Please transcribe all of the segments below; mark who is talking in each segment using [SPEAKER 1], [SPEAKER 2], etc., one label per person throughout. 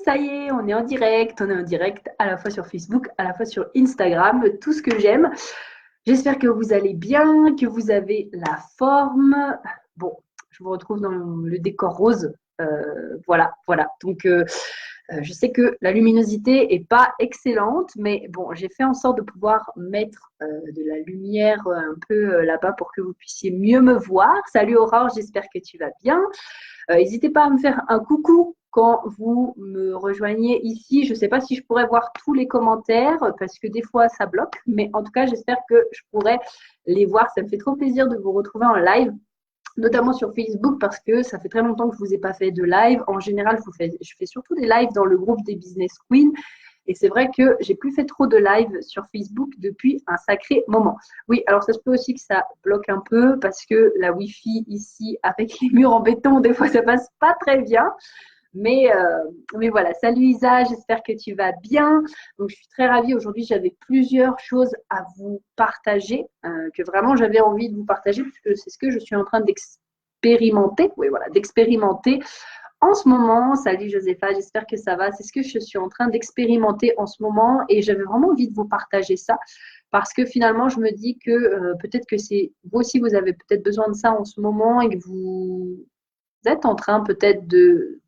[SPEAKER 1] ça y est, on est en direct. On est en direct à la fois sur Facebook, à la fois sur Instagram. Tout ce que j'aime. J'espère que vous allez bien, que vous avez la forme. Bon, je vous retrouve dans le décor rose. Voilà. Donc, je sais que la luminosité est pas excellente, mais bon, j'ai fait en sorte de pouvoir mettre de la lumière un peu là-bas pour que vous puissiez mieux me voir. Salut Aurore, j'espère que tu vas bien. N'hésitez pas à me faire un coucou quand vous me rejoignez ici. Je ne sais pas si je pourrais voir tous les commentaires parce que des fois ça bloque, mais en tout cas, j'espère que je pourrai les voir. Ça me fait trop plaisir de vous retrouver en live, notamment sur Facebook parce que ça fait très longtemps que je ne vous ai pas fait de live. En général, je fais surtout des lives dans le groupe des Business Queens. Et c'est vrai que j'ai plus fait trop de live sur Facebook depuis un sacré moment. Oui, alors ça se peut aussi que ça bloque un peu parce que la Wi-Fi ici, avec les murs en béton, des fois ça passe pas très bien. Mais voilà, salut Isa, j'espère que tu vas bien. Donc je suis très ravie. Aujourd'hui, j'avais plusieurs choses à vous partager, que vraiment j'avais envie de vous partager, puisque c'est ce que je suis en train d'expérimenter. Oui, voilà, d'expérimenter en ce moment. Salut Josépha, j'espère que ça va. C'est ce que je suis en train d'expérimenter en ce moment et j'avais vraiment envie de vous partager ça parce que finalement, je me dis que peut-être que c'est vous aussi, vous avez peut-être besoin de ça en ce moment et que vous êtes en train peut-être de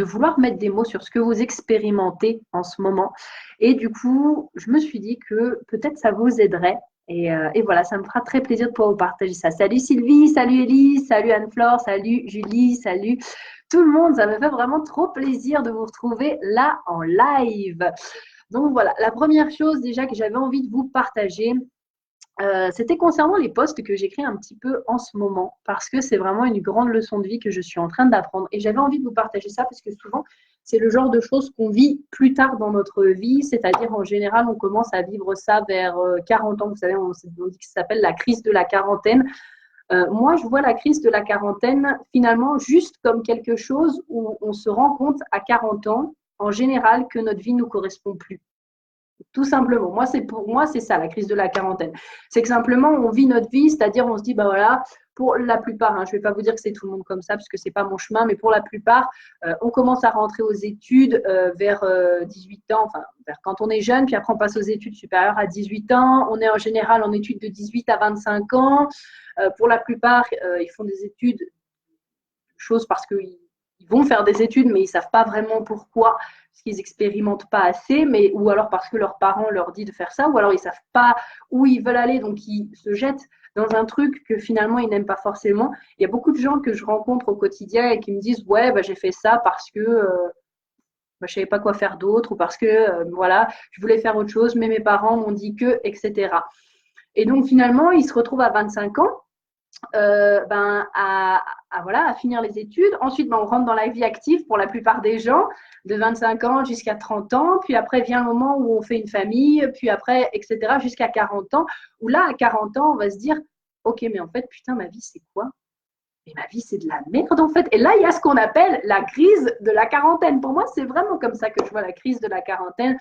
[SPEAKER 1] vouloir mettre des mots sur ce que vous expérimentez en ce moment. Et du coup, je me suis dit que peut-être ça vous aiderait. Et voilà, ça me fera très plaisir de pouvoir vous partager ça. Salut Sylvie, salut Elise, salut Anne-Flore, salut Julie, salut tout le monde. Ça me fait vraiment trop plaisir de vous retrouver là en live. Donc voilà, la première chose déjà que j'avais envie de vous partager, c'était concernant les posts que j'écris un petit peu en ce moment, parce que c'est vraiment une grande leçon de vie que je suis en train d'apprendre. Et j'avais envie de vous partager ça, parce que souvent, c'est le genre de choses qu'on vit plus tard dans notre vie, c'est-à-dire en général, on commence à vivre ça vers 40 ans. Vous savez, on dit que ça s'appelle la crise de la quarantaine. Moi, je vois la crise de la quarantaine finalement juste comme quelque chose où on se rend compte à 40 ans, en général, que notre vie ne nous correspond plus. Tout simplement. Pour moi, c'est ça, la crise de la quarantaine. C'est que simplement, on vit notre vie, c'est-à-dire on se dit, bah voilà, pour la plupart, je ne vais pas vous dire que c'est tout le monde comme ça, parce que ce n'est pas mon chemin, mais pour la plupart, on commence à rentrer aux études vers 18 ans, enfin, vers quand on est jeune, puis après on passe aux études supérieures à 18 ans. On est en général en études de 18 à 25 ans. Pour la plupart, ils font des études, chose parce qu'ils vont faire des études, mais ils ne savent pas vraiment pourquoi, parce qu'ils n'expérimentent pas assez, ou alors parce que leurs parents leur disent de faire ça, ou alors ils ne savent pas où ils veulent aller, donc ils se jettent dans un truc que finalement ils n'aiment pas forcément. Il y a beaucoup de gens que je rencontre au quotidien et qui me disent ouais, bah, j'ai fait ça parce que je ne savais pas quoi faire d'autre, ou parce que voilà, je voulais faire autre chose, mais mes parents m'ont dit que, etc. Et donc finalement, ils se retrouvent à 25 ans voilà, à finir les études. Ensuite, on rentre dans la vie active pour la plupart des gens, de 25 ans jusqu'à 30 ans. Puis après vient le moment où on fait une famille, puis après, etc., jusqu'à 40 ans, où là, à 40 ans, on va se dire, ok, mais en fait, putain, ma vie, c'est quoi? Mais ma vie, c'est de la merde, en fait. Et là, il y a ce qu'on appelle la crise de la quarantaine. Pour moi, c'est vraiment comme ça que je vois la crise de la quarantaine.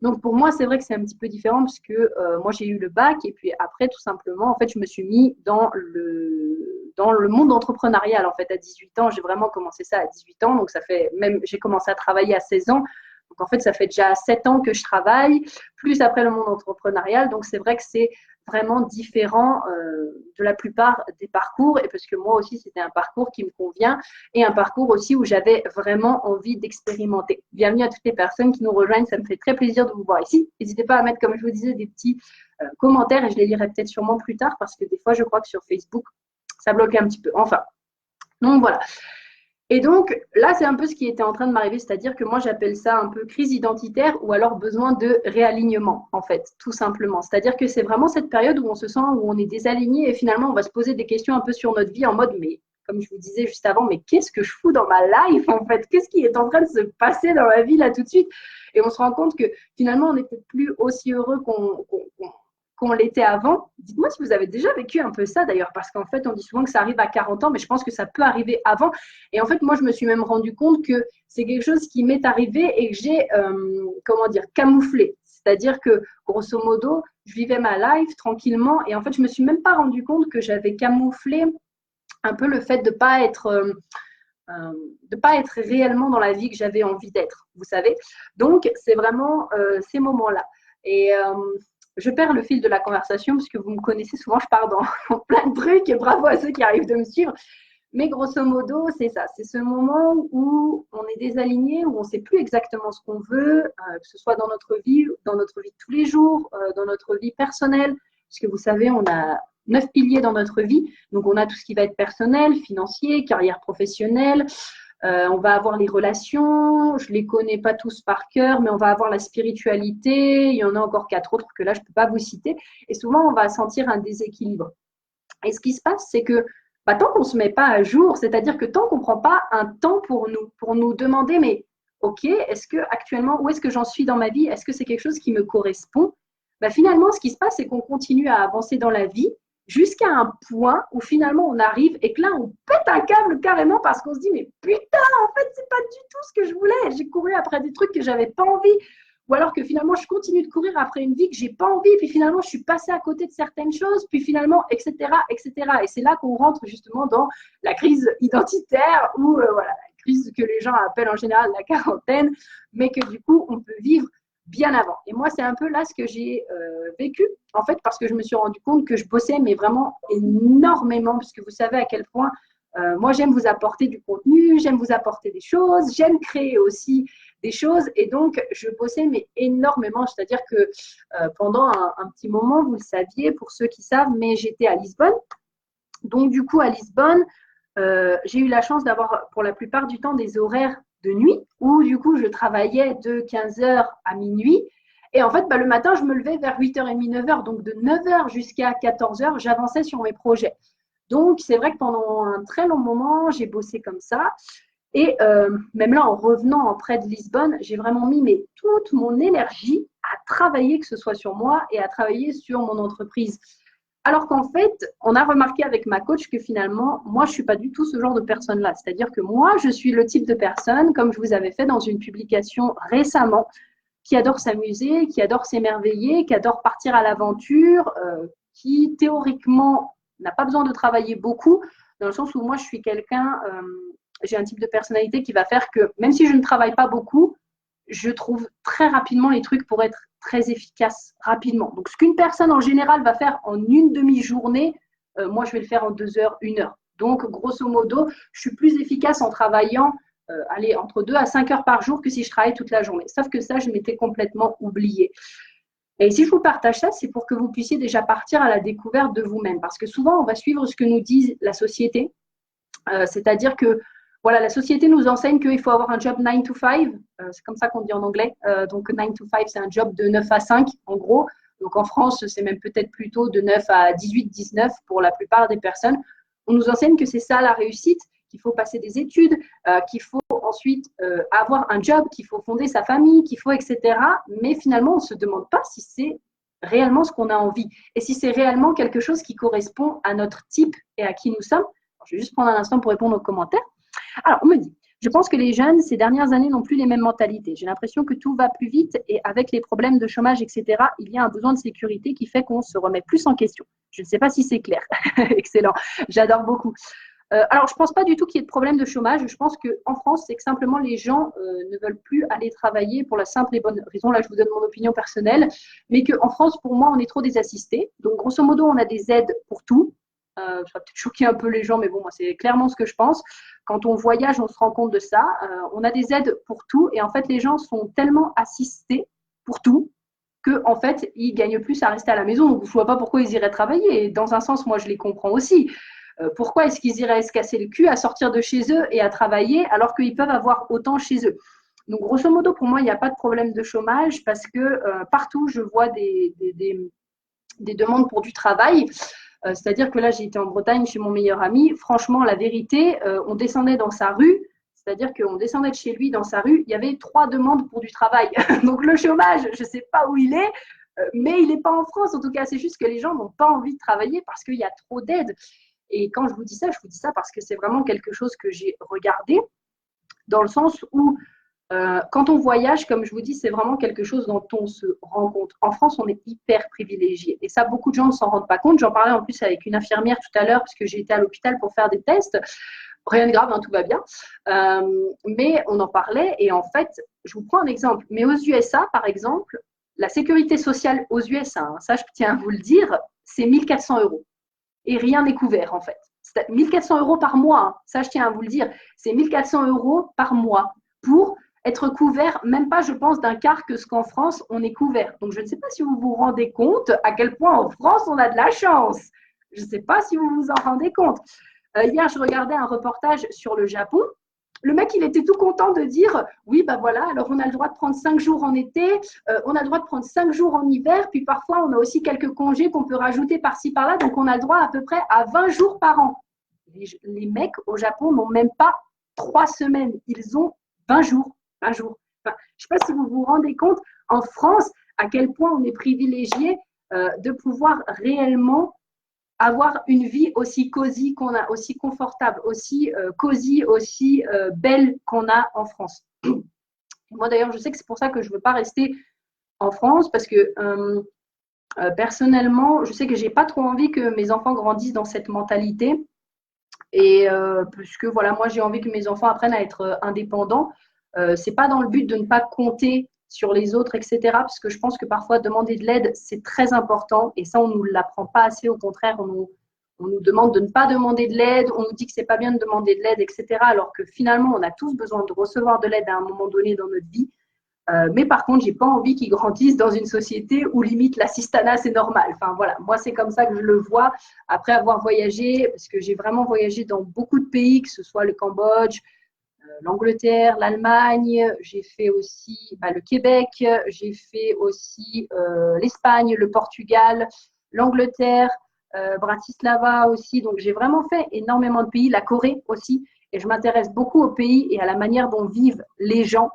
[SPEAKER 1] Donc pour moi, c'est vrai que c'est un petit peu différent parce que moi, j'ai eu le bac et puis après, tout simplement, en fait, je me suis mis dans le monde entrepreneurial. En fait, à 18 ans, j'ai vraiment commencé ça à 18 ans. Donc ça fait même, j'ai commencé à travailler à 16 ans. Donc en fait, ça fait déjà 7 ans que je travaille, plus après le monde entrepreneurial. Donc c'est vrai que c'est vraiment différent de la plupart des parcours. Et parce que moi aussi, c'était un parcours qui me convient et un parcours aussi où j'avais vraiment envie d'expérimenter. Bienvenue à toutes les personnes qui nous rejoignent. Ça me fait très plaisir de vous voir ici. N'hésitez pas à mettre, comme je vous disais, des petits commentaires et je les lirai peut-être sûrement plus tard parce que des fois, je crois que sur Facebook, ça bloque un petit peu. Enfin, donc voilà. Et donc, là, c'est un peu ce qui était en train de m'arriver, c'est-à-dire que moi, j'appelle ça un peu crise identitaire ou alors besoin de réalignement, en fait, tout simplement. C'est-à-dire que c'est vraiment cette période où on se sent, où on est désaligné et finalement, on va se poser des questions un peu sur notre vie en mode, mais comme je vous disais juste avant, mais qu'est-ce que je fous dans ma life, en fait? Qu'est-ce qui est en train de se passer dans ma vie, là, tout de suite? Et on se rend compte que finalement, on n'est peut-être plus aussi heureux qu'on l'était avant. Dites-moi si vous avez déjà vécu un peu ça d'ailleurs, parce qu'en fait, on dit souvent que ça arrive à 40 ans, mais je pense que ça peut arriver avant. Et en fait, moi, je me suis même rendu compte que c'est quelque chose qui m'est arrivé et que j'ai, camouflé. C'est-à-dire que, grosso modo, je vivais ma life tranquillement et en fait, je me suis même pas rendu compte que j'avais camouflé un peu le fait de ne pas être de pas être réellement dans la vie que j'avais envie d'être, vous savez. Donc, c'est vraiment ces moments-là. Et je perds le fil de la conversation parce que vous me connaissez souvent, je pars dans plein de trucs et bravo à ceux qui arrivent de me suivre. Mais grosso modo, c'est ça. C'est ce moment où on est désaligné, où on ne sait plus exactement ce qu'on veut, que ce soit dans notre vie de tous les jours, dans notre vie personnelle. Parce que vous savez, on a 9 piliers dans notre vie. Donc, on a tout ce qui va être personnel, financier, carrière professionnelle. On va avoir les relations. Je ne les connais pas tous par cœur, mais on va avoir la spiritualité. Il y en a encore 4 autres que là, je ne peux pas vous citer. Et souvent, on va sentir un déséquilibre. Et ce qui se passe, c'est que tant qu'on ne se met pas à jour, c'est-à-dire que tant qu'on ne prend pas un temps pour nous demander, mais ok, est-ce que actuellement, où est-ce que j'en suis dans ma vie? Est-ce que c'est quelque chose qui me correspond? Finalement, ce qui se passe, c'est qu'on continue à avancer dans la vie jusqu'à un point où finalement on arrive et que là, on pète un câble carrément parce qu'on se dit, mais putain, en fait, c'est pas du tout ce que je voulais. J'ai couru après des trucs que j'avais pas envie. Ou alors que finalement, je continue de courir après une vie que j'ai pas envie, puis finalement, je suis passée à côté de certaines choses, puis finalement, etc., etc. Et c'est là qu'on rentre justement dans la crise identitaire ou voilà, la crise que les gens appellent en général la quarantaine, mais que du coup, on peut vivre bien avant. Et moi, c'est un peu là ce que j'ai vécu, en fait, parce que je me suis rendu compte que je bossais, mais vraiment énormément, puisque vous savez à quel point moi, j'aime vous apporter du contenu, j'aime vous apporter des choses, j'aime créer aussi des choses. Et donc, je bossais mais énormément. C'est-à-dire que pendant un petit moment, vous le saviez, pour ceux qui savent, mais j'étais à Lisbonne. Donc, du coup, à Lisbonne, j'ai eu la chance d'avoir pour la plupart du temps des horaires de nuit où, du coup, je travaillais de 15h à minuit. Et en fait, le matin, je me levais vers 8h30, 9h. Donc, de 9h jusqu'à 14h, j'avançais sur mes projets. Donc, c'est vrai que pendant un très long moment, j'ai bossé comme ça. Et même là, en revenant près de Lisbonne, j'ai vraiment mis toute mon énergie à travailler, que ce soit sur moi et à travailler sur mon entreprise. Alors qu'en fait, on a remarqué avec ma coach que finalement, moi, je ne suis pas du tout ce genre de personne-là. C'est-à-dire que moi, je suis le type de personne, comme je vous avais fait dans une publication récemment, qui adore s'amuser, qui adore s'émerveiller, qui adore partir à l'aventure, qui théoriquement n'a pas besoin de travailler beaucoup, dans le sens où moi, je suis quelqu'un, j'ai un type de personnalité qui va faire que même si je ne travaille pas beaucoup, je trouve très rapidement les trucs pour être très efficace rapidement. Donc, ce qu'une personne en général va faire en une demi-journée, moi, je vais le faire en 2 heures, 1 heure. Donc, grosso modo, je suis plus efficace en travaillant entre 2 à 5 heures par jour que si je travaille toute la journée. Sauf que ça, je m'étais complètement oubliée. Et si je vous partage ça, c'est pour que vous puissiez déjà partir à la découverte de vous-même. Parce que souvent, on va suivre ce que nous dit la société. C'est-à-dire que voilà, la société nous enseigne qu'il faut avoir un job 9 to 5. C'est comme ça qu'on dit en anglais. Donc, 9 to 5, c'est un job de 9 à 5, en gros. Donc, en France, c'est même peut-être plutôt de 9 à 18, 19 pour la plupart des personnes. On nous enseigne que c'est ça la réussite, qu'il faut passer des études, qu'il faut ensuite avoir un job, qu'il faut fonder sa famille, qu'il faut, etc. Mais finalement, on ne se demande pas si c'est réellement ce qu'on a envie et si c'est réellement quelque chose qui correspond à notre type et à qui nous sommes. Alors, je vais juste prendre un instant pour répondre aux commentaires. Alors, on me dit, je pense que les jeunes, ces dernières années, n'ont plus les mêmes mentalités. J'ai l'impression que tout va plus vite et avec les problèmes de chômage, etc., il y a un besoin de sécurité qui fait qu'on se remet plus en question. Je ne sais pas si c'est clair. Excellent. J'adore beaucoup. Alors, je ne pense pas du tout qu'il y ait de problème de chômage. Je pense qu'en France, c'est que simplement les gens ne veulent plus aller travailler pour la simple et bonne raison. Là, je vous donne mon opinion personnelle. Mais qu'en France, pour moi, on est trop désassistés. Donc, grosso modo, on a des aides pour tout. Ça va peut-être choquer un peu les gens, mais bon, moi, c'est clairement ce que je pense. Quand on voyage, on se rend compte de ça. On a des aides pour tout. Et en fait, les gens sont tellement assistés pour tout qu'en fait, ils gagnent plus à rester à la maison. Donc, je ne vois pas pourquoi ils iraient travailler. Et dans un sens, moi, je les comprends aussi. Pourquoi est-ce qu'ils iraient se casser le cul à sortir de chez eux et à travailler alors qu'ils peuvent avoir autant chez eux? Donc, grosso modo, pour moi, il n'y a pas de problème de chômage parce que partout, je vois des demandes pour du travail. C'est-à-dire que là, j'ai été en Bretagne chez mon meilleur ami. Franchement, la vérité, on descendait dans sa rue. C'est-à-dire qu'on descendait de chez lui dans sa rue. Il y avait 3 demandes pour du travail. Donc, le chômage, je ne sais pas où il est, mais il n'est pas en France. En tout cas, c'est juste que les gens n'ont pas envie de travailler parce qu'il y a trop d'aides. Et quand je vous dis ça parce que c'est vraiment quelque chose que j'ai regardé, dans le sens où quand on voyage, comme je vous dis, c'est vraiment quelque chose dont on se rend compte. En France, on est hyper privilégié. Et ça, beaucoup de gens ne s'en rendent pas compte. J'en parlais en plus avec une infirmière tout à l'heure, parce que j'ai été à l'hôpital pour faire des tests. Rien de grave, hein, tout va bien. Mais on en parlait et en fait, je vous prends un exemple. Mais aux USA, par exemple, la sécurité sociale aux USA, hein, ça je tiens à vous le dire, c'est 1400 euros. Et rien n'est couvert en fait. 1400 euros par mois, hein, ça je tiens à vous le dire, c'est 1400 euros par mois pour être couvert, même pas je pense d'un quart que ce qu'en France on est couvert. Donc je ne sais pas si vous vous rendez compte à quel point en France on a de la chance. Je ne sais pas si vous vous en rendez compte. Hier je regardais un reportage sur le Japon. Le mec, il était tout content de dire oui, ben voilà, alors on a le droit de prendre 5 jours en été, on a le droit de prendre 5 jours en hiver, puis parfois on a aussi quelques congés qu'on peut rajouter par-ci par-là, donc on a le droit à peu près à 20 jours par an. Les mecs au Japon n'ont même pas 3 semaines, ils ont 20 jours. 20 jours. Enfin, je ne sais pas si vous vous rendez compte en France à quel point on est privilégié de pouvoir réellement avoir une vie aussi cosy qu'on a, aussi confortable, aussi cosy, aussi belle qu'on a en France. Moi d'ailleurs, je sais que c'est pour ça que je ne veux pas rester en France parce que personnellement, je sais que je n'ai pas trop envie que mes enfants grandissent dans cette mentalité. Et puisque voilà, moi j'ai envie que mes enfants apprennent à être indépendants. C'est pas dans le but de ne pas compter sur les autres, etc. Parce que je pense que parfois demander de l'aide, c'est très important. Et ça, on ne nous l'apprend pas assez. Au contraire, on nous demande de ne pas demander de l'aide. On nous dit que c'est pas bien de demander de l'aide, etc. Alors que finalement, on a tous besoin de recevoir de l'aide à un moment donné dans notre vie. Mais par contre, j'ai pas envie qu'ils grandissent dans une société où limite l'assistanat c'est normal. Enfin voilà, moi c'est comme ça que je le vois après avoir voyagé, parce que j'ai vraiment voyagé dans beaucoup de pays, que ce soit le Cambodge, l'Angleterre, l'Allemagne, j'ai fait aussi le Québec, j'ai fait aussi l'Espagne, le Portugal, l'Angleterre, Bratislava aussi. Donc j'ai vraiment fait énormément de pays, la Corée aussi, et je m'intéresse beaucoup aux pays et à la manière dont vivent les gens.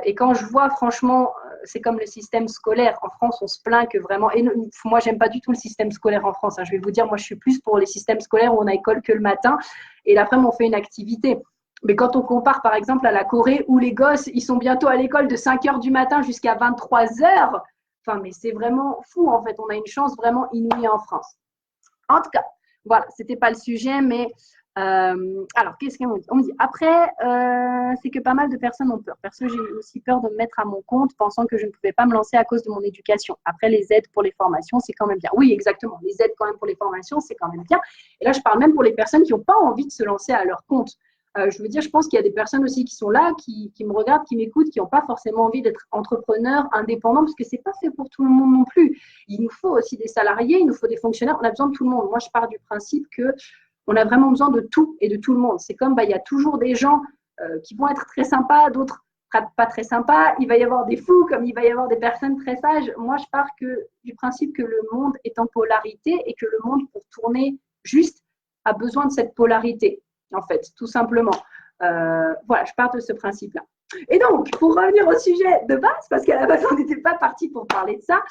[SPEAKER 1] Et quand je vois, franchement, c'est comme le système scolaire. En France, on se plaint que vraiment. Et moi, j'aime pas du tout le système scolaire en France. Hein. Je vais vous dire, moi, je suis plus pour les systèmes scolaires où on a école que le matin et l'après-midi, on fait une activité. Mais quand on compare, par exemple, à la Corée où les gosses, ils sont bientôt à l'école de 5 heures du matin jusqu'à 23 heures. Enfin, mais c'est vraiment fou, en fait. On a une chance vraiment inouïe en France. En tout cas, voilà, c'était pas le sujet, mais alors, qu'est-ce qu'on me dit? On me dit après, c'est que pas mal de personnes ont peur. Perso, j'ai aussi peur de me mettre à mon compte, pensant que je ne pouvais pas me lancer à cause de mon éducation. Après, les aides pour les formations, c'est quand même bien. Oui, exactement. Les aides quand même pour les formations, c'est quand même bien. Et là, je parle même pour les personnes qui n'ont pas envie de se lancer à leur compte. Je veux dire, je pense qu'il y a des personnes aussi qui sont là, qui me regardent, qui m'écoutent, qui n'ont pas forcément envie d'être entrepreneurs, indépendants, parce que c'est pas fait pour tout le monde non plus. Il nous faut aussi des salariés, il nous faut des fonctionnaires. On a besoin de tout le monde. Moi, je pars du principe que on a vraiment besoin de tout et de tout le monde. C'est comme, il y a toujours des gens qui vont être très sympas, d'autres pas très sympas. Il va y avoir des fous, comme il va y avoir des personnes très sages. Moi, je pars du principe que le monde est en polarité et que le monde, pour tourner juste, a besoin de cette polarité, en fait, tout simplement. Voilà, je pars de ce principe-là. Et donc, pour revenir au sujet de base, parce qu'à la base, on n'était pas parti pour parler de ça,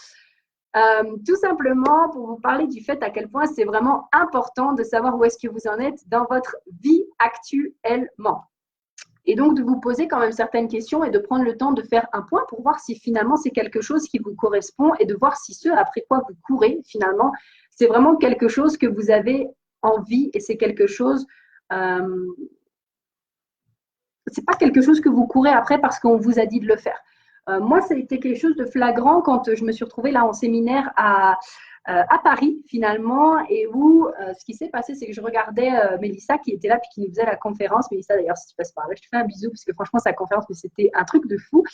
[SPEAKER 1] tout simplement pour vous parler du fait à quel point c'est vraiment important de savoir où est-ce que vous en êtes dans votre vie actuellement. Et donc de vous poser quand même certaines questions et de prendre le temps de faire un point pour voir si finalement c'est quelque chose qui vous correspond et de voir si ce après quoi vous courez finalement, c'est vraiment quelque chose que vous avez envie et c'est quelque chose… c'est pas quelque chose que vous courez après parce qu'on vous a dit de le faire. Moi, ça a été quelque chose de flagrant quand je me suis retrouvée là en séminaire à Paris finalement et où ce qui s'est passé, c'est que je regardais Mélissa qui était là puis qui nous faisait la conférence. Mélissa, d'ailleurs, si tu passes par là, je te fais un bisou parce que franchement, sa conférence, c'était un truc de fou.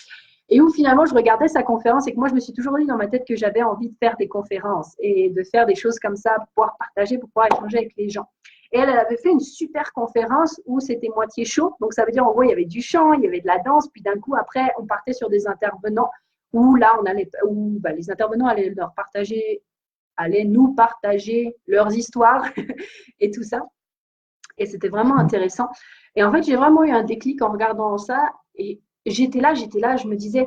[SPEAKER 1] Et où finalement, je regardais sa conférence et que moi, je me suis toujours dit dans ma tête que j'avais envie de faire des conférences et de faire des choses comme ça pour pouvoir partager, pour pouvoir échanger avec les gens. Et elle avait fait une super conférence où c'était moitié chaud. Donc, ça veut dire, en gros, il y avait du chant, il y avait de la danse. Puis d'un coup, après, on partait sur des intervenants où là, les intervenants allaient nous partager leurs histoires et tout ça. Et c'était vraiment intéressant. Et en fait, j'ai vraiment eu un déclic en regardant ça. Et j'étais là, je me disais,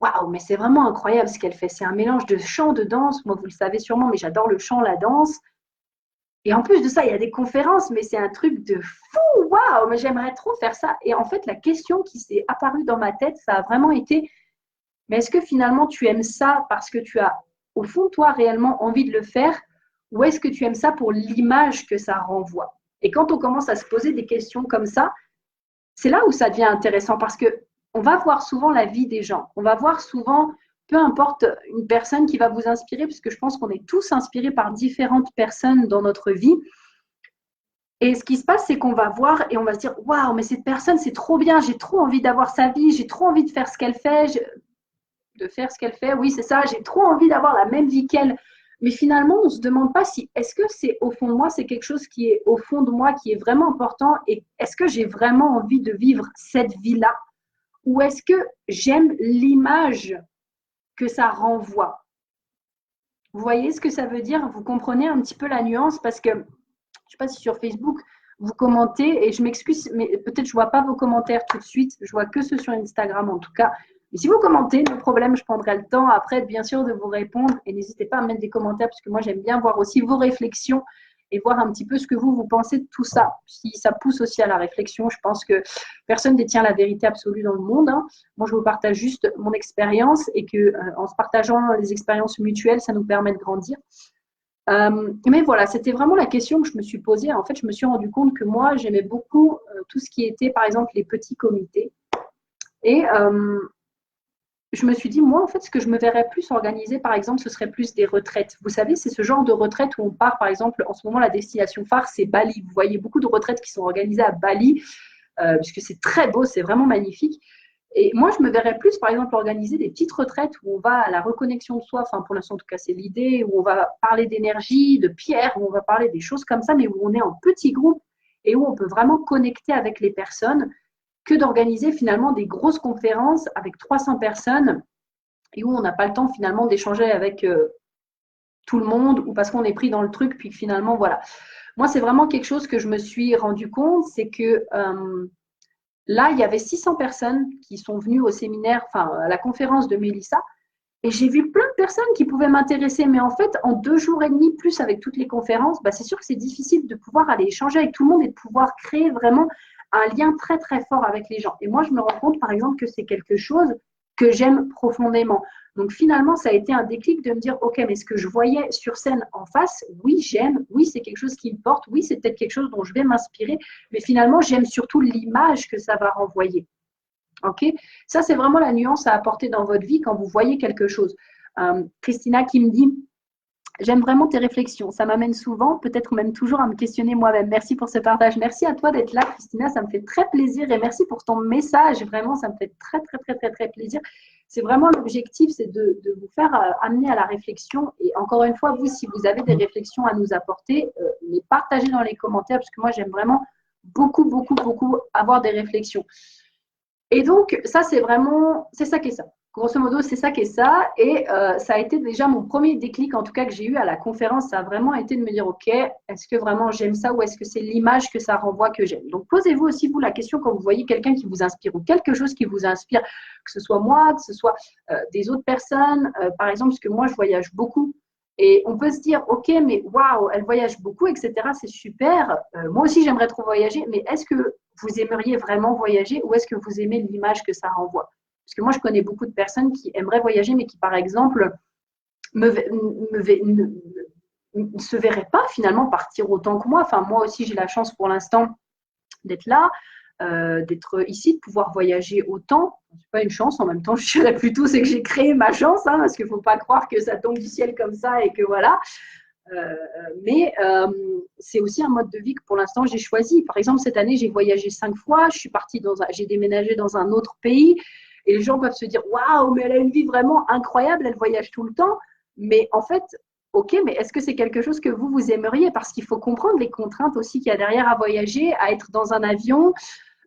[SPEAKER 1] waouh, mais c'est vraiment incroyable ce qu'elle fait. C'est un mélange de chant, de danse. Moi, vous le savez sûrement, mais j'adore le chant, la danse. Et en plus de ça, il y a des conférences, mais c'est un truc de fou, waouh, mais j'aimerais trop faire ça. Et en fait, la question qui s'est apparue dans ma tête, ça a vraiment été, mais est-ce que finalement tu aimes ça parce que tu as, au fond, toi, réellement envie de le faire, ou est-ce que tu aimes ça pour l'image que ça renvoie? Et quand on commence à se poser des questions comme ça, c'est là où ça devient intéressant parce qu'on va voir souvent la vie des gens. On va voir souvent, peu importe une personne qui va vous inspirer, puisque je pense qu'on est tous inspirés par différentes personnes dans notre vie. Et ce qui se passe, c'est qu'on va voir et on va se dire, waouh, mais cette personne, c'est trop bien, j'ai trop envie d'avoir sa vie, j'ai trop envie de faire ce qu'elle fait, oui, c'est ça, j'ai trop envie d'avoir la même vie qu'elle. Mais finalement, on ne se demande pas si, est-ce que c'est au fond de moi, c'est quelque chose qui est au fond de moi, qui est vraiment important, et est-ce que j'ai vraiment envie de vivre cette vie-là, ou est-ce que j'aime l'image que ça renvoie? Vous voyez ce que ça veut dire? Vous comprenez un petit peu la nuance? Parce que, je ne sais pas si sur Facebook, vous commentez, et je m'excuse, mais peut-être je ne vois pas vos commentaires tout de suite, je vois que ceux sur Instagram en tout cas. Mais si vous commentez, no problème, je prendrai le temps après, bien sûr, de vous répondre. Et n'hésitez pas à mettre des commentaires, parce que moi, j'aime bien voir aussi vos réflexions et voir un petit peu ce que vous pensez de tout ça. Si ça pousse aussi à la réflexion, je pense que personne ne détient la vérité absolue dans le monde. Hein. Moi, je vous partage juste mon expérience et que en se partageant les expériences mutuelles, ça nous permet de grandir. Mais voilà, c'était vraiment la question que je me suis posée. En fait, je me suis rendu compte que moi, j'aimais beaucoup tout ce qui était, par exemple, les petits comités. Et je me suis dit, moi, en fait, ce que je me verrais plus organiser, par exemple, ce serait plus des retraites. Vous savez, c'est ce genre de retraite où on part, par exemple, en ce moment, la destination phare, c'est Bali. Vous voyez beaucoup de retraites qui sont organisées à Bali, puisque c'est très beau, c'est vraiment magnifique. Et moi, je me verrais plus, par exemple, organiser des petites retraites où on va à la reconnexion de soi. Enfin, pour l'instant, en tout cas, c'est l'idée, où on va parler d'énergie, de pierre, où on va parler des choses comme ça, mais où on est en petits groupes et où on peut vraiment connecter avec les personnes, que d'organiser finalement des grosses conférences avec 300 personnes et où on n'a pas le temps finalement d'échanger avec tout le monde ou parce qu'on est pris dans le truc, puis finalement, voilà. Moi, c'est vraiment quelque chose que je me suis rendu compte, c'est que là, il y avait 600 personnes qui sont venues au séminaire, enfin, à la conférence de Mélissa, et j'ai vu plein de personnes qui pouvaient m'intéresser. Mais en fait, en 2 jours et demi, plus avec toutes les conférences, bah, c'est sûr que c'est difficile de pouvoir aller échanger avec tout le monde et de pouvoir créer vraiment un lien très, très fort avec les gens. Et moi, je me rends compte, par exemple, que c'est quelque chose que j'aime profondément. Donc, finalement, ça a été un déclic de me dire, OK, mais ce que je voyais sur scène en face, oui, j'aime, oui, c'est quelque chose qui me porte, oui, c'est peut-être quelque chose dont je vais m'inspirer, mais finalement, j'aime surtout l'image que ça va renvoyer. OK? Ça, c'est vraiment la nuance à apporter dans votre vie quand vous voyez quelque chose. Christina qui me dit, j'aime vraiment tes réflexions. Ça m'amène souvent, peut-être même toujours, à me questionner moi-même. Merci pour ce partage. Merci à toi d'être là, Christina. Ça me fait très plaisir et merci pour ton message. Vraiment, ça me fait très, très, très, très, très plaisir. C'est vraiment l'objectif, c'est de vous faire amener à la réflexion. Et encore une fois, vous, si vous avez des réflexions à nous apporter, les partagez dans les commentaires parce que moi, j'aime vraiment beaucoup, beaucoup, beaucoup avoir des réflexions. Et donc, ça, c'est vraiment, c'est ça qui est ça. Grosso modo, c'est ça qui est ça. Et ça a été déjà mon premier déclic, en tout cas, que j'ai eu à la conférence. Ça a vraiment été de me dire, OK, est-ce que vraiment j'aime ça ou est-ce que c'est l'image que ça renvoie que j'aime? Donc, posez-vous aussi, vous, la question quand vous voyez quelqu'un qui vous inspire ou quelque chose qui vous inspire, que ce soit moi, que ce soit des autres personnes. Par exemple, parce que moi, je voyage beaucoup. Et on peut se dire, OK, mais waouh, elle voyage beaucoup, etc. C'est super. Moi aussi, j'aimerais trop voyager. Mais est-ce que vous aimeriez vraiment voyager ou est-ce que vous aimez l'image que ça renvoie? Parce que moi, je connais beaucoup de personnes qui aimeraient voyager, mais qui, par exemple, ne se verraient pas finalement partir autant que moi. Enfin, moi aussi, j'ai la chance pour l'instant d'être là, d'être ici, de pouvoir voyager autant. C'est pas une chance, en même temps, je dirais plutôt, c'est que j'ai créé ma chance, hein, parce qu'il ne faut pas croire que ça tombe du ciel comme ça et que voilà. Mais c'est aussi un mode de vie que pour l'instant j'ai choisi. Par exemple, cette année, j'ai voyagé 5 fois, j'ai déménagé dans un autre pays et les gens peuvent se dire waouh, mais elle a une vie vraiment incroyable, elle voyage tout le temps. Mais en fait, ok, mais est-ce que c'est quelque chose que vous aimeriez? Parce qu'il faut comprendre les contraintes aussi qu'il y a derrière à voyager, à être dans un avion.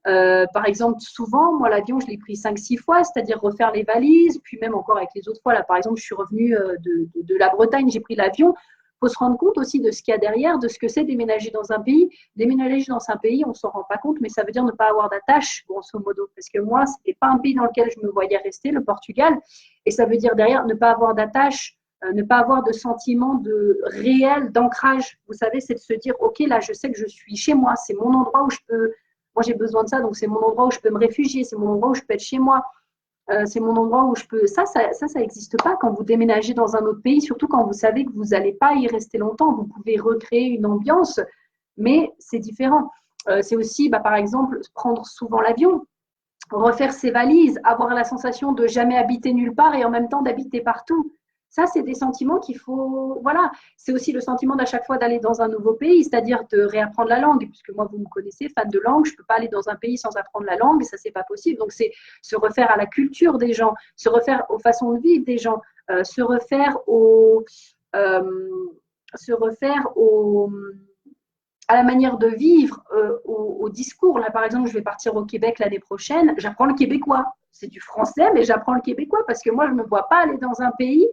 [SPEAKER 1] Par exemple, souvent, moi, l'avion, je l'ai pris 5-6 fois, c'est-à-dire refaire les valises, puis même encore avec les autres fois. Là, par exemple, je suis revenue de la Bretagne, j'ai pris l'avion. Il faut se rendre compte aussi de ce qu'il y a derrière, de ce que c'est déménager dans un pays. Déménager dans un pays, on ne s'en rend pas compte, mais ça veut dire ne pas avoir d'attache, grosso modo. Parce que moi, ce n'était pas un pays dans lequel je me voyais rester, le Portugal. Et ça veut dire derrière ne pas avoir d'attache, ne pas avoir de sentiment de réel, d'ancrage. Vous savez, c'est de se dire, OK, là, je sais que je suis chez moi. C'est mon endroit où je peux… Moi, j'ai besoin de ça, donc c'est mon endroit où je peux me réfugier. C'est mon endroit où je peux être chez moi. C'est mon endroit où je peux… Ça n'existe pas quand vous déménagez dans un autre pays, surtout quand vous savez que vous n'allez pas y rester longtemps. Vous pouvez recréer une ambiance, mais c'est différent. C'est aussi, par exemple, prendre souvent l'avion, refaire ses valises, avoir la sensation de jamais habiter nulle part et en même temps d'habiter partout. Ça, c'est des sentiments qu'il faut… Voilà, c'est aussi le sentiment d'à chaque fois d'aller dans un nouveau pays, c'est-à-dire de réapprendre la langue, puisque moi, vous me connaissez, fan de langue, je ne peux pas aller dans un pays sans apprendre la langue, ça, c'est pas possible. Donc, c'est se refaire à la culture des gens, se refaire aux façons de vivre des gens, se refaire à la manière de vivre, au discours. Là, par exemple, je vais partir au Québec l'année prochaine, j'apprends le québécois. C'est du français, mais j'apprends le québécois parce que moi, je ne me vois pas aller dans un pays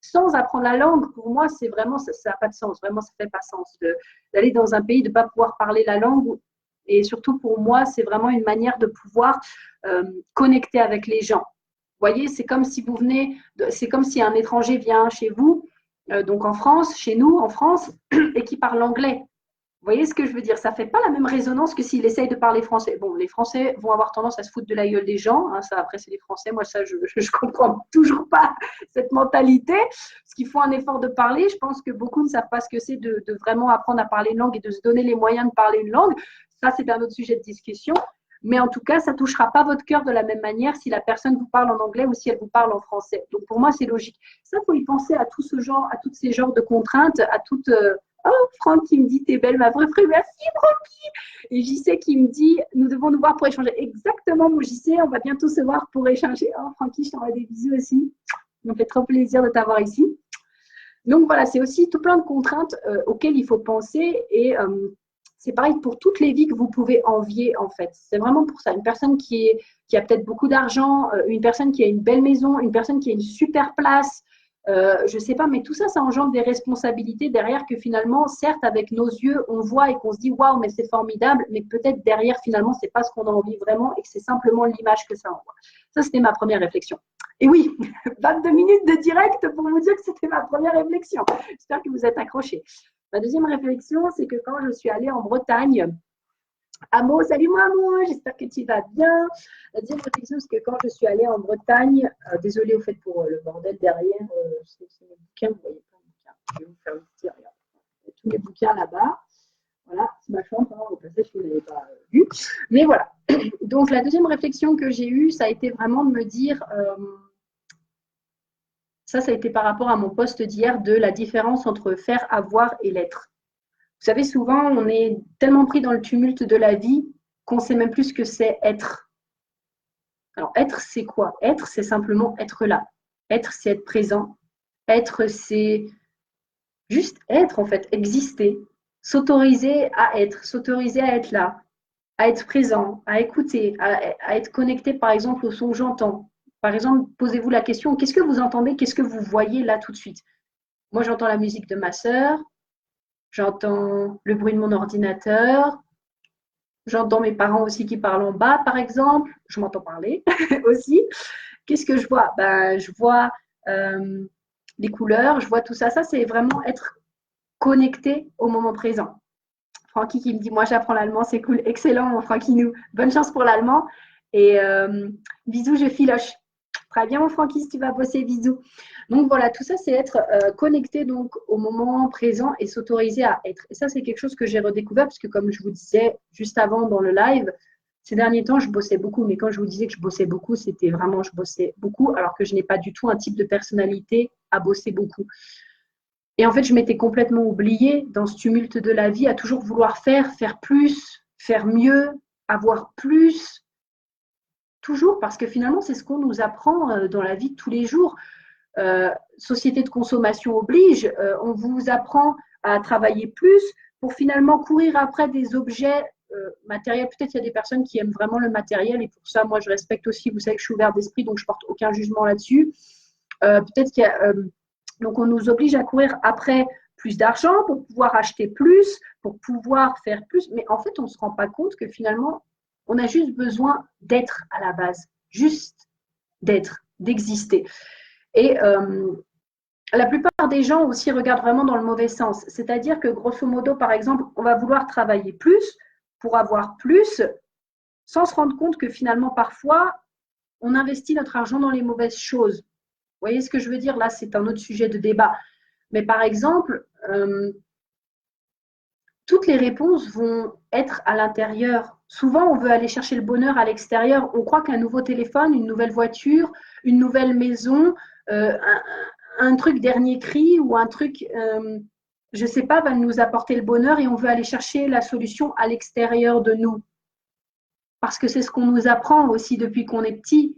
[SPEAKER 1] sans apprendre la langue. Pour moi, c'est vraiment, ça n'a pas de sens. Vraiment, ça ne fait pas sens d'aller dans un pays, de ne pas pouvoir parler la langue. Et surtout, pour moi, c'est vraiment une manière de pouvoir connecter avec les gens. Vous voyez, c'est comme si vous venez, c'est comme si un étranger vient chez vous, donc en France, chez nous, en France, et qui parle anglais. Vous voyez ce que je veux dire? Ça ne fait pas la même résonance que s'il essaye de parler français. Bon, les Français vont avoir tendance à se foutre de la gueule des gens. Hein, ça, après, c'est les Français. Moi, ça, je ne comprends toujours pas cette mentalité. Parce qu'ils font un effort de parler. Je pense que beaucoup ne savent pas ce que c'est de vraiment apprendre à parler une langue et de se donner les moyens de parler une langue. Ça, c'est un autre sujet de discussion. Mais en tout cas, ça ne touchera pas votre cœur de la même manière si la personne vous parle en anglais ou si elle vous parle en français. Donc, pour moi, c'est logique. Ça, il faut y penser à tout ce genre, à tous ces genres de contraintes, à toutes… Oh, Franck qui me dit, t'es belle, ma vraie frère. Merci, Francky. Et JC qui me dit, nous devons nous voir pour échanger. Exactement, mon JC, on va bientôt se voir pour échanger. Oh, Francky, je t'envoie des bisous aussi. Ça me fait trop plaisir de t'avoir ici. Donc, voilà, c'est aussi tout plein de contraintes auxquelles il faut penser. Et c'est pareil pour toutes les vies que vous pouvez envier, en fait. C'est vraiment pour ça. Une personne qui a peut-être beaucoup d'argent, une personne qui a une belle maison, une personne qui a une super place, je ne sais pas, mais tout ça, ça engendre des responsabilités derrière que finalement, certes, avec nos yeux, on voit et qu'on se dit « waouh, mais c'est formidable », mais peut-être derrière, finalement, ce n'est pas ce qu'on a envie vraiment et que c'est simplement l'image que ça envoie. Ça, c'était ma première réflexion. Et oui, 22 minutes de direct pour vous dire que c'était ma première réflexion. J'espère que vous êtes accrochés. Ma deuxième réflexion, c'est que quand je suis allée en Bretagne, Amo, salut moi Amo, j'espère que tu vas bien. La deuxième réflexion, c'est que quand je suis allée en Bretagne, désolée au fait pour le bordel derrière, c'est mes bouquins, vous voyez pas mes bouquins, je vais vous faire une petite regarde. Il y a tous mes bouquins là-bas. Voilà, c'est ma chambre, hein, au passage, vous ne l'avez pas vu. Mais voilà. Donc la deuxième réflexion que j'ai eue, ça a été vraiment de me dire, ça a été par rapport à mon post d'hier de la différence entre faire, avoir et l'être. Vous savez, souvent, on est tellement pris dans le tumulte de la vie qu'on ne sait même plus ce que c'est être. Alors, être, c'est quoi? Être, c'est simplement être là. Être, c'est être présent. Être, c'est juste être, en fait, exister. S'autoriser à être là, à être présent, à écouter, à être connecté, par exemple, au son que j'entends. Par exemple, posez-vous la question, qu'est-ce que vous entendez? Qu'est-ce que vous voyez là tout de suite? Moi, j'entends la musique de ma sœur. J'entends le bruit de mon ordinateur. J'entends mes parents aussi qui parlent en bas, par exemple. Je m'entends parler aussi. Qu'est-ce que je vois? Je vois les couleurs, je vois tout ça. Ça, c'est vraiment être connecté au moment présent. Francky qui me dit, moi, j'apprends l'allemand, c'est cool. Excellent, mon Francky, nous. Bonne chance pour l'allemand. Et bisous, je filoche. Très bien, mon Francky, si tu vas bosser, bisous. Donc voilà, tout ça, c'est être connecté donc au moment présent et s'autoriser à être. Et ça, c'est quelque chose que j'ai redécouvert parce que comme je vous disais juste avant dans le live, ces derniers temps, je bossais beaucoup. Mais quand je vous disais que je bossais beaucoup, c'était vraiment je bossais beaucoup alors que je n'ai pas du tout un type de personnalité à bosser beaucoup. Et en fait, je m'étais complètement oubliée dans ce tumulte de la vie à toujours vouloir faire plus, faire mieux, avoir plus. Toujours parce que finalement, c'est ce qu'on nous apprend dans la vie de tous les jours. Société de consommation oblige, on vous apprend à travailler plus pour finalement courir après des objets matériels. Peut-être qu'il y a des personnes qui aiment vraiment le matériel et pour ça, moi, je respecte aussi. Vous savez que je suis ouverte d'esprit, donc je porte aucun jugement là-dessus. Peut-être qu'il y a… donc, on nous oblige à courir après plus d'argent pour pouvoir acheter plus, pour pouvoir faire plus. Mais en fait, on ne se rend pas compte que finalement, on a juste besoin d'être à la base, juste d'être, d'exister. Et la plupart des gens aussi regardent vraiment dans le mauvais sens. C'est-à-dire que grosso modo, par exemple, on va vouloir travailler plus pour avoir plus, sans se rendre compte que finalement, parfois, on investit notre argent dans les mauvaises choses. Vous voyez ce que je veux dire? Là, c'est un autre sujet de débat. Mais par exemple, toutes les réponses vont être à l'intérieur. Souvent, on veut aller chercher le bonheur à l'extérieur. On croit qu'un nouveau téléphone, une nouvelle voiture, une nouvelle maison, un truc dernier cri ou un truc, je ne sais pas, va nous apporter le bonheur et on veut aller chercher la solution à l'extérieur de nous. Parce que c'est ce qu'on nous apprend aussi depuis qu'on est petit.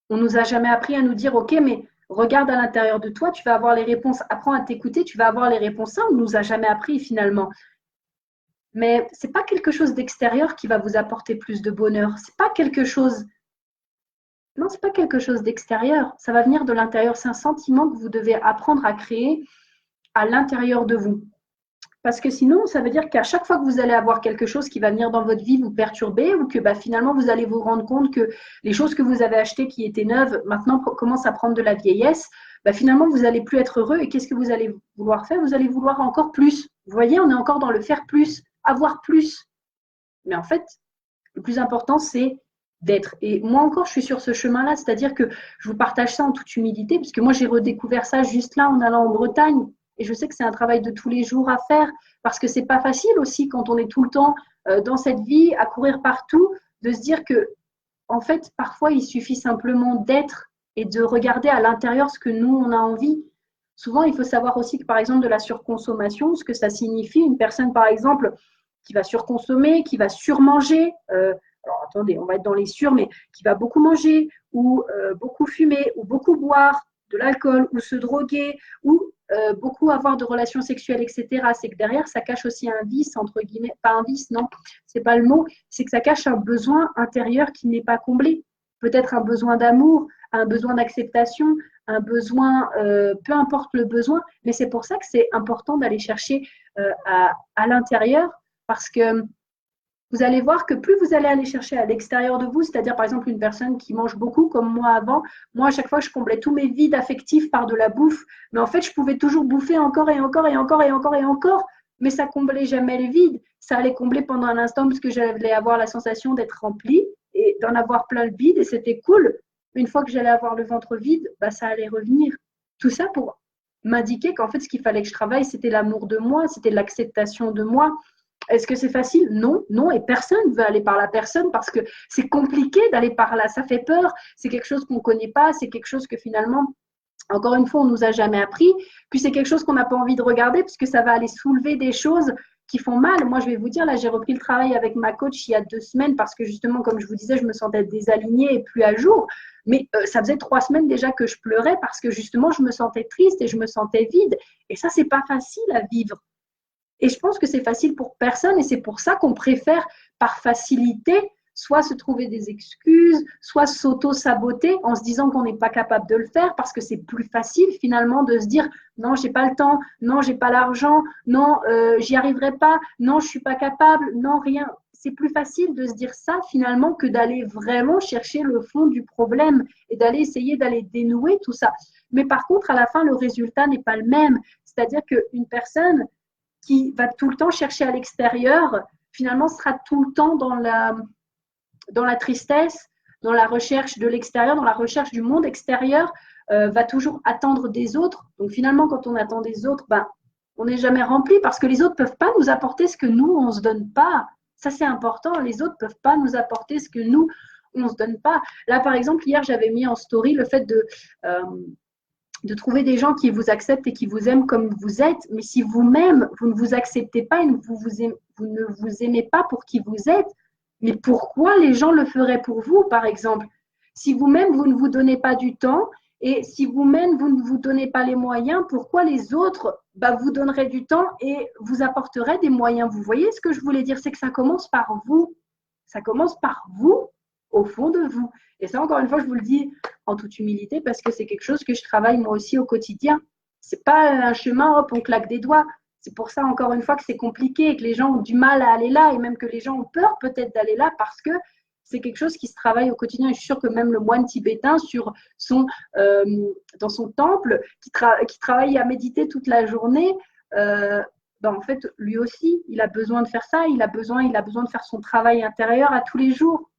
[SPEAKER 1] On ne nous a jamais appris à nous dire, OK, mais regarde à l'intérieur de toi, tu vas avoir les réponses. Apprends à t'écouter, tu vas avoir les réponses. Ça, on ne nous a jamais appris finalement. Mais ce n'est pas quelque chose d'extérieur qui va vous apporter plus de bonheur. C'est pas quelque chose. Non, c'est pas quelque chose d'extérieur. Ça va venir de l'intérieur. C'est un sentiment que vous devez apprendre à créer à l'intérieur de vous. Parce que sinon, ça veut dire qu'à chaque fois que vous allez avoir quelque chose qui va venir dans votre vie vous perturber ou que finalement vous allez vous rendre compte que les choses que vous avez achetées qui étaient neuves maintenant commencent à prendre de la vieillesse, finalement vous n'allez plus être heureux et qu'est-ce que vous allez vouloir faire? Vous allez vouloir encore plus. Vous voyez, on est encore dans le faire plus, avoir plus. Mais en fait, le plus important, c'est d'être. Et moi encore, je suis sur ce chemin-là, c'est-à-dire que je vous partage ça en toute humilité, parce que moi, j'ai redécouvert ça juste là en allant en Bretagne. Et je sais que c'est un travail de tous les jours à faire, parce que c'est pas facile aussi quand on est tout le temps dans cette vie, à courir partout, de se dire que, en fait, parfois, il suffit simplement d'être et de regarder à l'intérieur ce que nous, on a envie. Souvent, il faut savoir aussi que, par exemple, de la surconsommation, ce que ça signifie. Une personne, par exemple, qui va surconsommer, qui va surmanger, alors attendez, on va être dans les sûrs, mais qui va beaucoup manger, ou beaucoup fumer, ou beaucoup boire de l'alcool, ou se droguer, ou beaucoup avoir de relations sexuelles, etc., c'est que derrière, ça cache aussi un vice, entre guillemets, pas un vice, non, c'est pas le mot, c'est que ça cache un besoin intérieur qui n'est pas comblé. Peut-être un besoin d'amour, un besoin d'acceptation, un besoin, peu importe le besoin, mais c'est pour ça que c'est important d'aller chercher à l'intérieur, parce que vous allez voir que plus vous allez aller chercher à l'extérieur de vous, c'est-à-dire par exemple une personne qui mange beaucoup comme moi avant, moi à chaque fois je comblais tous mes vides affectifs par de la bouffe, mais en fait je pouvais toujours bouffer encore et encore et encore et encore et encore, mais ça comblait jamais le vide, ça allait combler pendant un instant parce que j'allais avoir la sensation d'être remplie et d'en avoir plein le vide et c'était cool. Une fois que j'allais avoir le ventre vide, ça allait revenir. Tout ça pour m'indiquer qu'en fait ce qu'il fallait que je travaille, c'était l'amour de moi, c'était l'acceptation de moi. Est-ce que c'est facile? Non, non, et personne ne veut aller par là, personne, parce que c'est compliqué d'aller par là, ça fait peur, c'est quelque chose qu'on ne connaît pas, c'est quelque chose que finalement, encore une fois, on ne nous a jamais appris, puis c'est quelque chose qu'on n'a pas envie de regarder, parce que ça va aller soulever des choses qui font mal. Moi, je vais vous dire, là, j'ai repris le travail avec ma coach il y a 2 semaines, parce que justement, comme je vous disais, je me sentais désalignée et plus à jour, mais ça faisait 3 semaines déjà que je pleurais, parce que justement, je me sentais triste et je me sentais vide, et ça, c'est pas facile à vivre. Et je pense que c'est facile pour personne et c'est pour ça qu'on préfère par facilité soit se trouver des excuses, soit s'auto-saboter en se disant qu'on n'est pas capable de le faire parce que c'est plus facile finalement de se dire non, j'ai pas le temps, non, j'ai pas l'argent, non, j'y arriverai pas, non, je suis pas capable, non, rien. C'est plus facile de se dire ça finalement que d'aller vraiment chercher le fond du problème et d'aller essayer d'aller dénouer tout ça. Mais par contre, à la fin, le résultat n'est pas le même. C'est-à-dire qu'une personne qui va tout le temps chercher à l'extérieur, finalement sera tout le temps dans la tristesse, dans la recherche de l'extérieur, dans la recherche du monde extérieur, va toujours attendre des autres. Donc finalement, quand on attend des autres, on n'est jamais rempli parce que les autres ne peuvent pas nous apporter ce que nous, on ne se donne pas. Ça, c'est important. Les autres ne peuvent pas nous apporter ce que nous, on ne se donne pas. Là, par exemple, hier, j'avais mis en story le fait de trouver des gens qui vous acceptent et qui vous aiment comme vous êtes. Mais si vous-même, vous ne vous acceptez pas et vous ne vous aimez pas pour qui vous êtes, mais pourquoi les gens le feraient pour vous, par exemple? Si vous-même, vous ne vous donnez pas du temps et si vous-même, vous ne vous donnez pas les moyens, pourquoi les autres vous donneraient du temps et vous apporteraient des moyens? Vous voyez ce que je voulais dire? C'est que ça commence par vous. Ça commence par vous, au fond de vous. Et ça, encore une fois, je vous le dis en toute humilité parce que c'est quelque chose que je travaille moi aussi au quotidien. Ce n'est pas un chemin, hop, on claque des doigts. C'est pour ça, encore une fois, que c'est compliqué et que les gens ont du mal à aller là et même que les gens ont peur peut-être d'aller là parce que c'est quelque chose qui se travaille au quotidien. Et je suis sûre que même le moine tibétain dans son temple, qui travaille à méditer toute la journée, en fait, lui aussi, il a besoin de faire ça, il a besoin de faire son travail intérieur à tous les jours.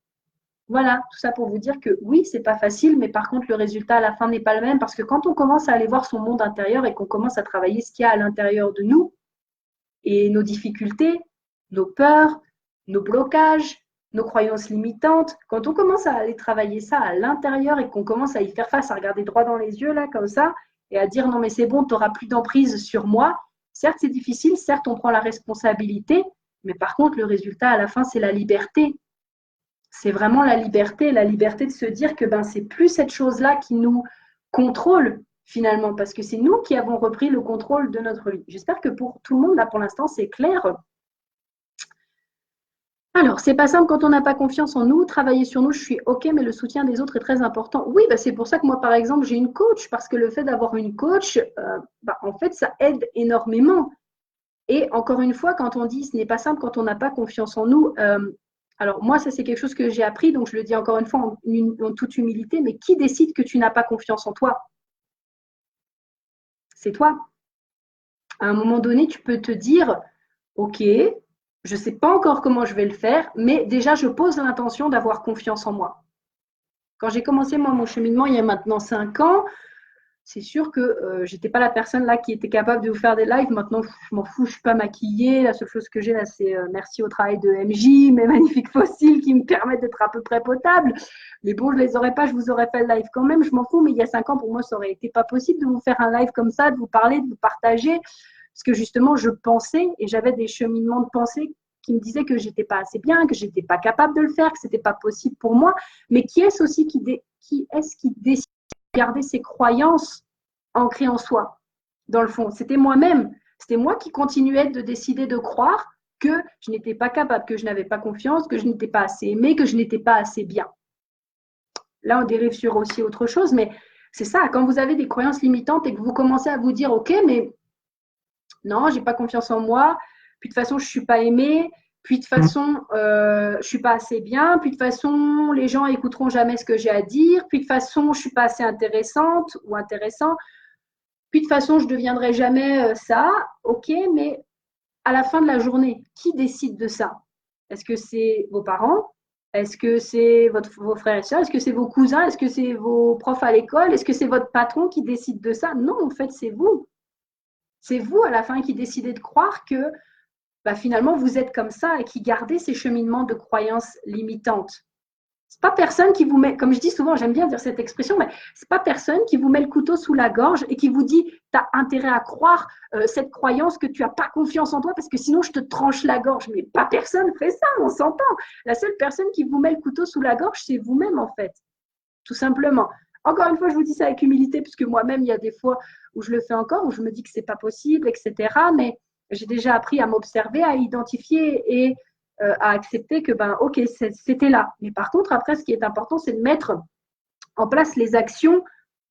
[SPEAKER 1] Voilà, tout ça pour vous dire que oui, c'est pas facile, mais par contre, le résultat à la fin n'est pas le même parce que quand on commence à aller voir son monde intérieur et qu'on commence à travailler ce qu'il y a à l'intérieur de nous et nos difficultés, nos peurs, nos blocages, nos croyances limitantes. Quand on commence à aller travailler ça à l'intérieur et qu'on commence à y faire face, à regarder droit dans les yeux, là, comme ça, et à dire non, mais c'est bon, tu n'auras plus d'emprise sur moi. Certes, c'est difficile, certes, on prend la responsabilité, mais par contre, le résultat à la fin, c'est la liberté. C'est vraiment la liberté de se dire que ben, c'est plus cette chose-là qui nous contrôle finalement, parce que c'est nous qui avons repris le contrôle de notre vie. J'espère que pour tout le monde, là, pour l'instant, c'est clair. Alors, c'est pas simple quand on n'a pas confiance en nous. Travailler sur nous, je suis OK, mais le soutien des autres est très important. Oui, bah, c'est pour ça que moi, par exemple, j'ai une coach, parce que le fait d'avoir une coach, en fait, ça aide énormément. Et encore une fois, quand on dit ce n'est pas simple quand on n'a pas confiance en nous, alors moi, ça c'est quelque chose que j'ai appris, donc je le dis encore une fois en toute humilité, mais qui décide que tu n'as pas confiance en toi? C'est toi. À un moment donné, tu peux te dire, OK, je ne sais pas encore comment je vais le faire, mais déjà, je pose l'intention d'avoir confiance en moi. Quand j'ai commencé, moi, mon cheminement, il y a maintenant 5 ans, c'est sûr que je n'étais pas la personne là qui était capable de vous faire des lives. Maintenant, je m'en fous, je ne suis pas maquillée. La seule chose que j'ai là, c'est merci au travail de MJ, mes magnifiques fossiles qui me permettent d'être à peu près potable. Mais bon, je ne les aurais pas, je vous aurais fait le live quand même, je m'en fous. Mais il y a 5 ans, pour moi, ça aurait été pas possible de vous faire un live comme ça, de vous parler, de vous partager. Parce que justement, je pensais et j'avais des cheminements de pensée qui me disaient que j'étais pas assez bien, que j'étais pas capable de le faire, que c'était pas possible pour moi. Mais qui est-ce aussi qui décide de garder ses croyances ancrées en soi, dans le fond? C'était moi-même. C'était moi qui continuais de décider de croire que je n'étais pas capable, que je n'avais pas confiance, que je n'étais pas assez aimée, que je n'étais pas assez bien. Là, on dérive sur aussi autre chose, mais c'est ça, quand vous avez des croyances limitantes et que vous commencez à vous dire, OK, mais non, j'ai pas confiance en moi, puis de toute façon, je suis pas aimée, puis de toute façon, je suis pas assez bien, puis de toute façon, les gens écouteront jamais ce que j'ai à dire, puis de toute façon, je suis pas assez intéressante ou intéressant, puis de toute façon, je deviendrai jamais ça, ok, mais à la fin de la journée, qui décide de ça? Est-ce que c'est vos parents? Est-ce que c'est vos frères et sœurs? Est-ce que c'est vos cousins? Est-ce que c'est vos profs à l'école? Est-ce que c'est votre patron qui décide de ça? Non, en fait, c'est vous. C'est vous, à la fin, qui décidez de croire que finalement, vous êtes comme ça et qui gardez ces cheminements de croyances limitantes. C'est pas personne qui vous met, comme je dis souvent, j'aime bien dire cette expression, mais c'est pas personne qui vous met le couteau sous la gorge et qui vous dit tu as intérêt à croire cette croyance que tu n'as pas confiance en toi parce que sinon je te tranche la gorge. Mais pas personne fait ça, on s'entend. La seule personne qui vous met le couteau sous la gorge, c'est vous-même en fait, tout simplement. Encore une fois, je vous dis ça avec humilité, puisque moi-même, il y a des fois où je le fais encore, où je me dis que c'est pas possible, etc. Mais j'ai déjà appris à m'observer, à identifier et à accepter que, ok, c'était là. Mais par contre, après, ce qui est important, c'est de mettre en place les actions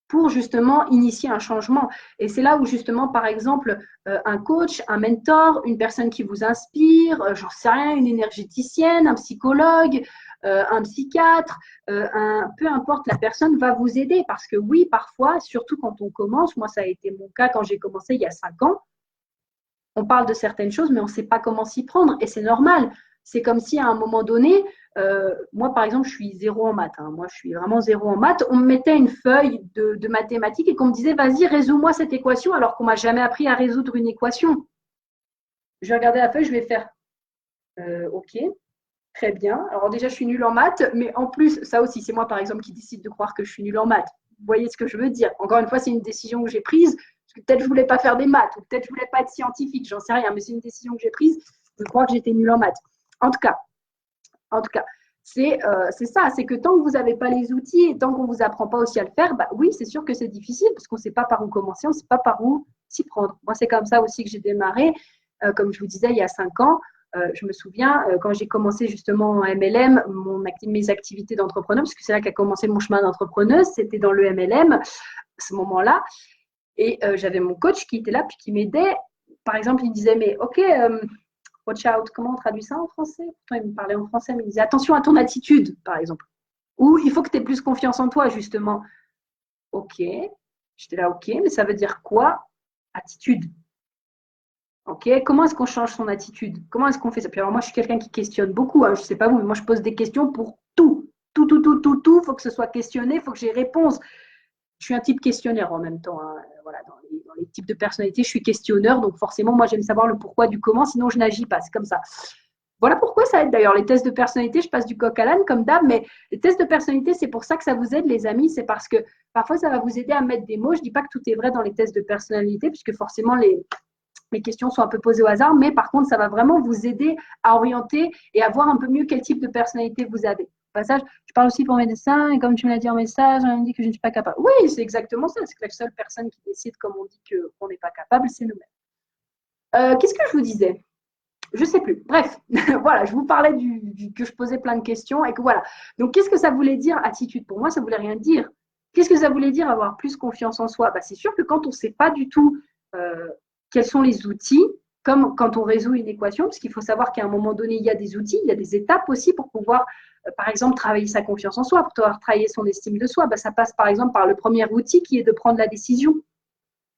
[SPEAKER 1] pour justement initier un changement. Et c'est là où justement, par exemple, un coach, un mentor, une personne qui vous inspire, j'en sais rien, une énergéticienne, un psychologue, un psychiatre, peu importe, la personne va vous aider parce que oui, parfois, surtout quand on commence, moi ça a été mon cas quand j'ai commencé il y a 5 ans, on parle de certaines choses, mais on ne sait pas comment s'y prendre et c'est normal. C'est comme si à un moment donné, moi par exemple, je suis zéro en maths. Hein. Moi, je suis vraiment zéro en maths. On me mettait une feuille de mathématiques et qu'on me disait, vas-y, résous-moi cette équation, alors qu'on m'a jamais appris à résoudre une équation. Je vais regarder la feuille, je vais faire, ok, très bien. Alors déjà, je suis nulle en maths, mais en plus, ça aussi, c'est moi par exemple qui décide de croire que je suis nulle en maths. Vous voyez ce que je veux dire? Encore une fois, c'est une décision que j'ai prise. Peut-être je voulais pas faire des maths, ou peut-être je voulais pas être scientifique, j'en sais rien, mais c'est une décision que j'ai prise. Je crois que j'étais nulle en maths. En tout cas, c'est ça, c'est que tant que vous n'avez pas les outils et tant qu'on ne vous apprend pas aussi à le faire, oui, c'est sûr que c'est difficile parce qu'on ne sait pas par où commencer, on ne sait pas par où s'y prendre. Moi, c'est comme ça aussi que j'ai démarré, comme je vous disais, il y a 5 ans. Je me souviens, quand j'ai commencé justement en MLM, mes activités d'entrepreneur, parce que c'est là qu'a commencé mon chemin d'entrepreneuse, c'était dans le MLM à ce moment-là. Et j'avais mon coach qui était là, puis qui m'aidait. Par exemple, il disait, mais ok, watch out, comment on traduit ça en français? Pourtant, il me parlait en français, mais il disait, attention à ton attitude, par exemple. Ou il faut que tu aies plus confiance en toi, justement. Ok, j'étais là, ok, mais ça veut dire quoi, attitude? Ok, comment est-ce qu'on change son attitude? Comment est-ce qu'on fait ça? Puis alors moi, je suis quelqu'un qui questionne beaucoup, hein, je ne sais pas vous, mais moi, je pose des questions pour tout. Tout, tout, tout, tout, tout. Il faut que ce soit questionné, il faut que j'ai réponse. Je suis un type questionnaire en même temps. Hein. Voilà, dans les types de personnalités, je suis questionneur. Donc forcément, moi, j'aime savoir le pourquoi du comment, sinon je n'agis pas. C'est comme ça. Voilà pourquoi ça aide d'ailleurs les tests de personnalité. Je passe du coq à l'âne comme d'hab, mais les tests de personnalité, c'est pour ça que ça vous aide, les amis. C'est parce que parfois, ça va vous aider à mettre des mots. Je ne dis pas que tout est vrai dans les tests de personnalité, puisque forcément, les questions sont un peu posées au hasard, mais par contre, ça va vraiment vous aider à orienter et à voir un peu mieux quel type de personnalité vous avez. Au passage, je parle aussi pour mes dessins, et comme tu me l'as dit en message, on me dit que je ne suis pas capable. Oui, c'est exactement ça. C'est que la seule personne qui décide, comme on dit qu'on n'est pas capable, c'est nous-mêmes. Qu'est-ce que je vous disais? Je ne sais plus. Bref, voilà, je vous parlais que je posais plein de questions et que voilà. Donc, qu'est-ce que ça voulait dire attitude? Pour moi, ça ne voulait rien dire. Qu'est-ce que ça voulait dire avoir plus confiance en soi? C'est sûr que quand on ne sait pas du tout quels sont les outils, comme quand on résout une équation, parce qu'il faut savoir qu'à un moment donné, il y a des outils, il y a des étapes aussi pour pouvoir, par exemple, travailler sa confiance en soi, pour pouvoir travailler son estime de soi. Ça passe par exemple par le premier outil qui est de prendre la décision.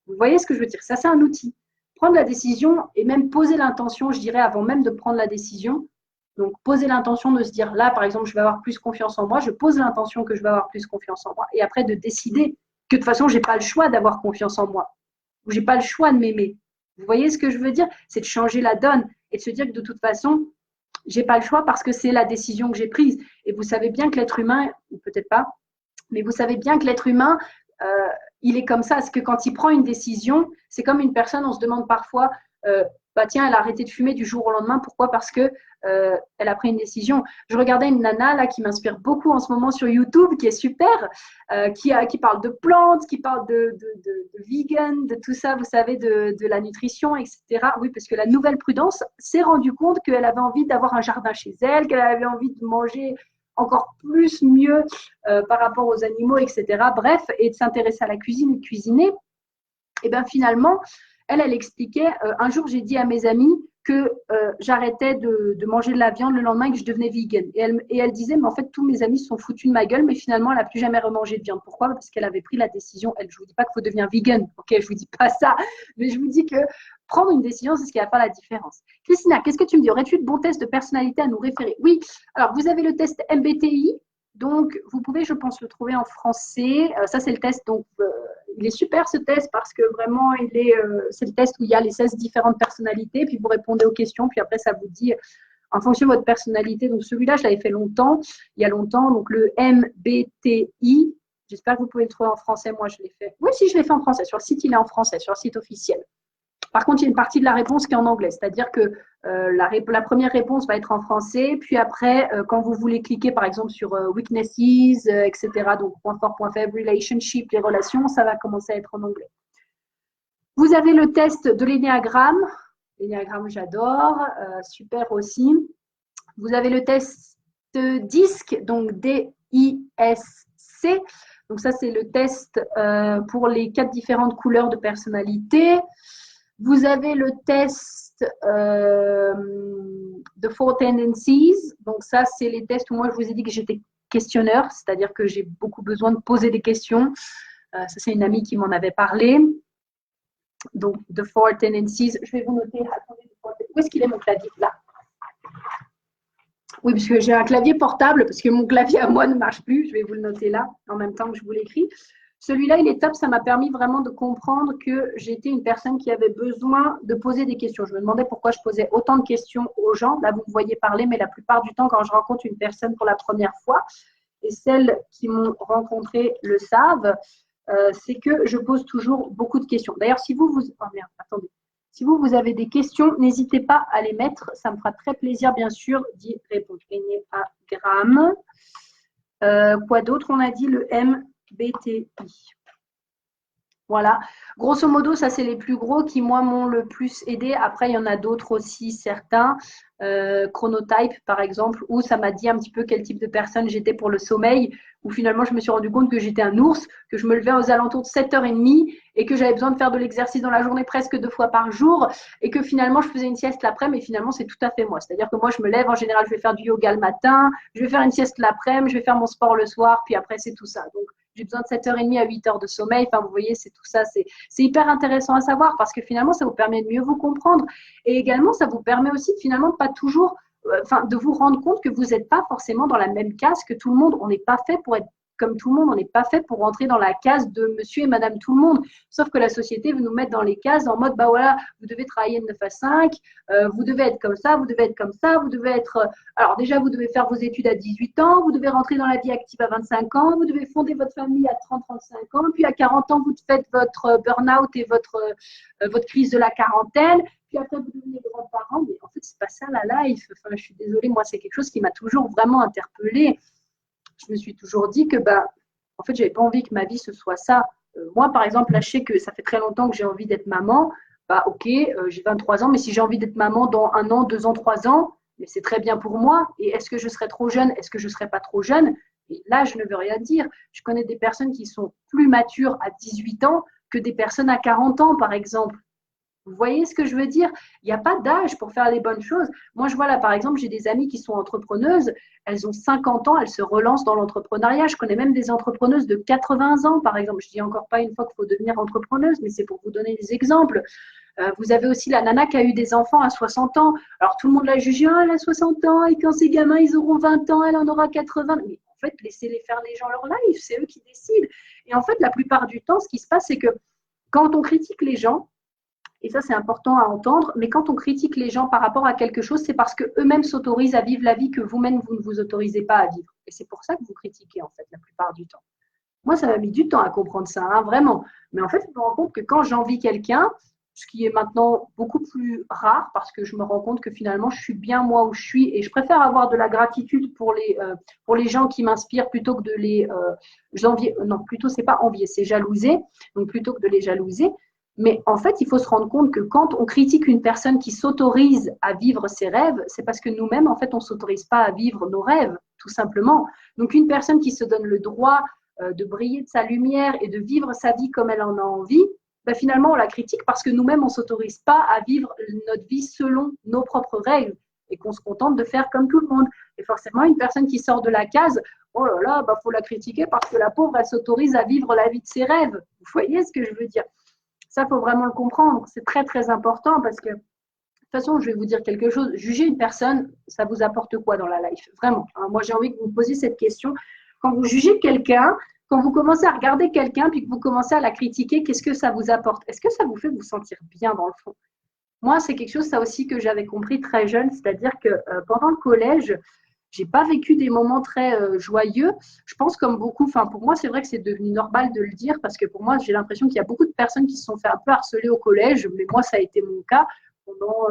[SPEAKER 1] Vous voyez ce que je veux dire? Ça, c'est un outil. Prendre la décision et même poser l'intention, je dirais, avant même de prendre la décision. Donc, poser l'intention de se dire, là, par exemple, je vais avoir plus confiance en moi. Je pose l'intention que je vais avoir plus confiance en moi. Et après, de décider que de toute façon, je n'ai pas le choix d'avoir confiance en moi. Ou je n'ai pas le choix de m'aimer. Vous voyez ce que je veux dire? C'est de changer la donne et de se dire que de toute façon, je n'ai pas le choix parce que c'est la décision que j'ai prise. Et vous savez bien que l'être humain, ou peut-être pas, mais vous savez bien que l'être humain, il est comme ça. Parce que quand il prend une décision, c'est comme une personne, on se demande parfois, tiens, elle a arrêté de fumer du jour au lendemain. Pourquoi? Parce que elle a pris une décision. Je regardais une nana là qui m'inspire beaucoup en ce moment sur YouTube, qui est super, qui parle de plantes, qui parle de vegan, de tout ça, vous savez, de la nutrition, etc. Oui, parce que la nouvelle Prudence s'est rendue compte qu'elle avait envie d'avoir un jardin chez elle, qu'elle avait envie de manger encore plus mieux par rapport aux animaux, etc. Bref, et de s'intéresser à la cuisine et de cuisiner. Et bien finalement, elle expliquait, un jour j'ai dit à mes amis que j'arrêtais de manger de la viande le lendemain et que je devenais vegan. Et elle disait, mais en fait, tous mes amis se sont foutus de ma gueule, mais finalement, elle n'a plus jamais remangé de viande. Pourquoi? Parce qu'elle avait pris la décision. Je ne vous dis pas qu'il faut devenir vegan, ok? Je ne vous dis pas ça, mais je vous dis que prendre une décision, c'est ce qui va faire la différence. Christina, qu'est-ce que tu me dis? Aurais-tu de bons tests de personnalité à nous référer? Oui, alors vous avez le test MBTI, donc vous pouvez, je pense, le trouver en français. Ça, c'est le test, donc il est super ce test parce que vraiment, c'est le test où il y a les 16 différentes personnalités, puis vous répondez aux questions, puis après, ça vous dit en fonction de votre personnalité. Donc celui-là, je l'avais fait longtemps, il y a longtemps, donc le MBTI. J'espère que vous pouvez le trouver en français. Moi, je l'ai fait. Oui, si, je l'ai fait en français. Sur le site, il est en français, sur le site officiel. Par contre, il y a une partie de la réponse qui est en anglais, c'est-à-dire que la première réponse va être en français, puis après, quand vous voulez cliquer par exemple sur weaknesses, etc., donc point fort, point faible, relationship, les relations, ça va commencer à être en anglais. Vous avez le test de l'énéagramme. L'énéagramme, j'adore, super aussi. Vous avez le test DISC, donc D-I-S-C. Donc ça, c'est le test pour les 4 différentes couleurs de personnalité. Vous avez le test de Four Tendencies. Donc ça, c'est les tests où moi, je vous ai dit que j'étais questionneur, c'est-à-dire que j'ai beaucoup besoin de poser des questions. Ça, c'est une amie qui m'en avait parlé. Donc, The Four Tendencies. Je vais vous noter. Attendez, où est-ce qu'il est mon clavier? Là. Oui, parce que j'ai un clavier portable, parce que mon clavier à moi ne marche plus. Je vais vous le noter là, en même temps que je vous l'écris. Celui-là, il est top, ça m'a permis vraiment de comprendre que j'étais une personne qui avait besoin de poser des questions. Je me demandais pourquoi je posais autant de questions aux gens. Là, vous me voyez parler, mais la plupart du temps, quand je rencontre une personne pour la première fois, et celles qui m'ont rencontré le savent, c'est que je pose toujours beaucoup de questions. D'ailleurs, si vous avez des questions, n'hésitez pas à les mettre. Ça me fera très plaisir, bien sûr, d'y répondre. Énéagramme. Quoi d'autre? On a dit le MBTI. Voilà. Grosso modo, ça, c'est les plus gros qui, moi, m'ont le plus aidé. Après, il y en a d'autres aussi, certains. Chronotype, par exemple, où ça m'a dit un petit peu quel type de personne j'étais pour le sommeil, où finalement, je me suis rendu compte que j'étais un ours, que je me levais aux alentours de 7h30 et que j'avais besoin de faire de l'exercice dans la journée presque 2 fois par jour et que finalement, je faisais une sieste l'après-midi, mais finalement, c'est tout à fait moi. C'est-à-dire que moi, je me lève, en général, je vais faire du yoga le matin, je vais faire une sieste l'après-midi, je vais faire mon sport le soir, puis après, c'est tout ça. Donc, j'ai besoin de 7h30 à 8h de sommeil. Enfin, vous voyez, c'est tout ça. C'est hyper intéressant à savoir parce que finalement, ça vous permet de mieux vous comprendre. Et également, ça vous permet aussi de finalement pas toujours, de vous rendre compte que vous n'êtes pas forcément dans la même case que tout le monde. On n'est pas fait pour être comme tout le monde. On n'est pas fait pour rentrer dans la case de monsieur et madame tout le monde. Sauf que la société veut nous mettre dans les cases en mode, bah voilà, vous devez travailler de 9 à 5, vous devez être comme ça, vous devez être comme ça, vous devez être… alors déjà, vous devez faire vos études à 18 ans, vous devez rentrer dans la vie active à 25 ans, vous devez fonder votre famille à 30-35 ans, puis à 40 ans, vous faites votre burn-out et votre crise de la quarantaine, puis après, vous devenez grands-parents. Mais en fait, c'est pas ça la life. Enfin, je suis désolée, moi, c'est quelque chose qui m'a toujours vraiment interpellée. Je me suis toujours dit que, en fait, j'avais pas envie que ma vie, ce soit ça. Moi, par exemple, là, je sais que ça fait très longtemps que j'ai envie d'être maman. Ok, j'ai 23 ans, mais si j'ai envie d'être maman dans 1 an, 2 ans, 3 ans, mais c'est très bien pour moi. Et est-ce que je serai trop jeune? Est-ce que je ne serai pas trop jeune? Et là, je ne veux rien dire. Je connais des personnes qui sont plus matures à 18 ans que des personnes à 40 ans, par exemple. Vous voyez ce que je veux dire? Il n'y a pas d'âge pour faire les bonnes choses. Moi, je vois là, par exemple, j'ai des amies qui sont entrepreneuses. Elles ont 50 ans, elles se relancent dans l'entrepreneuriat. Je connais même des entrepreneuses de 80 ans, par exemple. Je ne dis encore pas une fois qu'il faut devenir entrepreneuse, mais c'est pour vous donner des exemples. Vous avez aussi la nana qui a eu des enfants à 60 ans. Alors, tout le monde l'a jugée, elle a 60 ans, et quand ces gamins, ils auront 20 ans, elle en aura 80. Mais en fait, laissez-les faire les gens leur life, c'est eux qui décident. Et en fait, la plupart du temps, ce qui se passe, c'est que quand on critique les gens, et ça, c'est important à entendre, mais quand on critique les gens par rapport à quelque chose, c'est parce qu'eux-mêmes s'autorisent à vivre la vie que vous-même, vous ne vous autorisez pas à vivre. Et c'est pour ça que vous critiquez, en fait, la plupart du temps. Moi, ça m'a mis du temps à comprendre ça, hein, vraiment. Mais en fait, je me rends compte que quand j'envie quelqu'un, ce qui est maintenant beaucoup plus rare, parce que je me rends compte que finalement, je suis bien moi où je suis, et je préfère avoir de la gratitude pour les gens qui m'inspirent plutôt que de les envier. Non, plutôt, c'est pas envier, c'est jalouser. Donc, plutôt que de les jalouser. Mais en fait, il faut se rendre compte que quand on critique une personne qui s'autorise à vivre ses rêves, c'est parce que nous-mêmes, en fait, on ne s'autorise pas à vivre nos rêves, tout simplement. Donc, une personne qui se donne le droit de briller de sa lumière et de vivre sa vie comme elle en a envie, finalement, on la critique parce que nous-mêmes, on ne s'autorise pas à vivre notre vie selon nos propres règles et qu'on se contente de faire comme tout le monde. Et forcément, une personne qui sort de la case, oh là là, faut la critiquer parce que la pauvre, elle s'autorise à vivre la vie de ses rêves. Vous voyez ce que je veux dire? Ça, il faut vraiment le comprendre. C'est très, très important parce que, de toute façon, je vais vous dire quelque chose. Juger une personne, ça vous apporte quoi dans la life? Vraiment. Moi, j'ai envie que vous me posiez cette question. Quand vous jugez quelqu'un, quand vous commencez à regarder quelqu'un puis que vous commencez à la critiquer, qu'est-ce que ça vous apporte? Est-ce que ça vous fait vous sentir bien dans le fond? Moi, c'est quelque chose, ça aussi, que j'avais compris très jeune. C'est-à-dire que pendant le collège, j'ai pas vécu des moments très joyeux. Je pense comme beaucoup, enfin pour moi c'est vrai que c'est devenu normal de le dire parce que pour moi j'ai l'impression qu'il y a beaucoup de personnes qui se sont fait un peu harceler au collège, mais moi ça a été mon cas pendant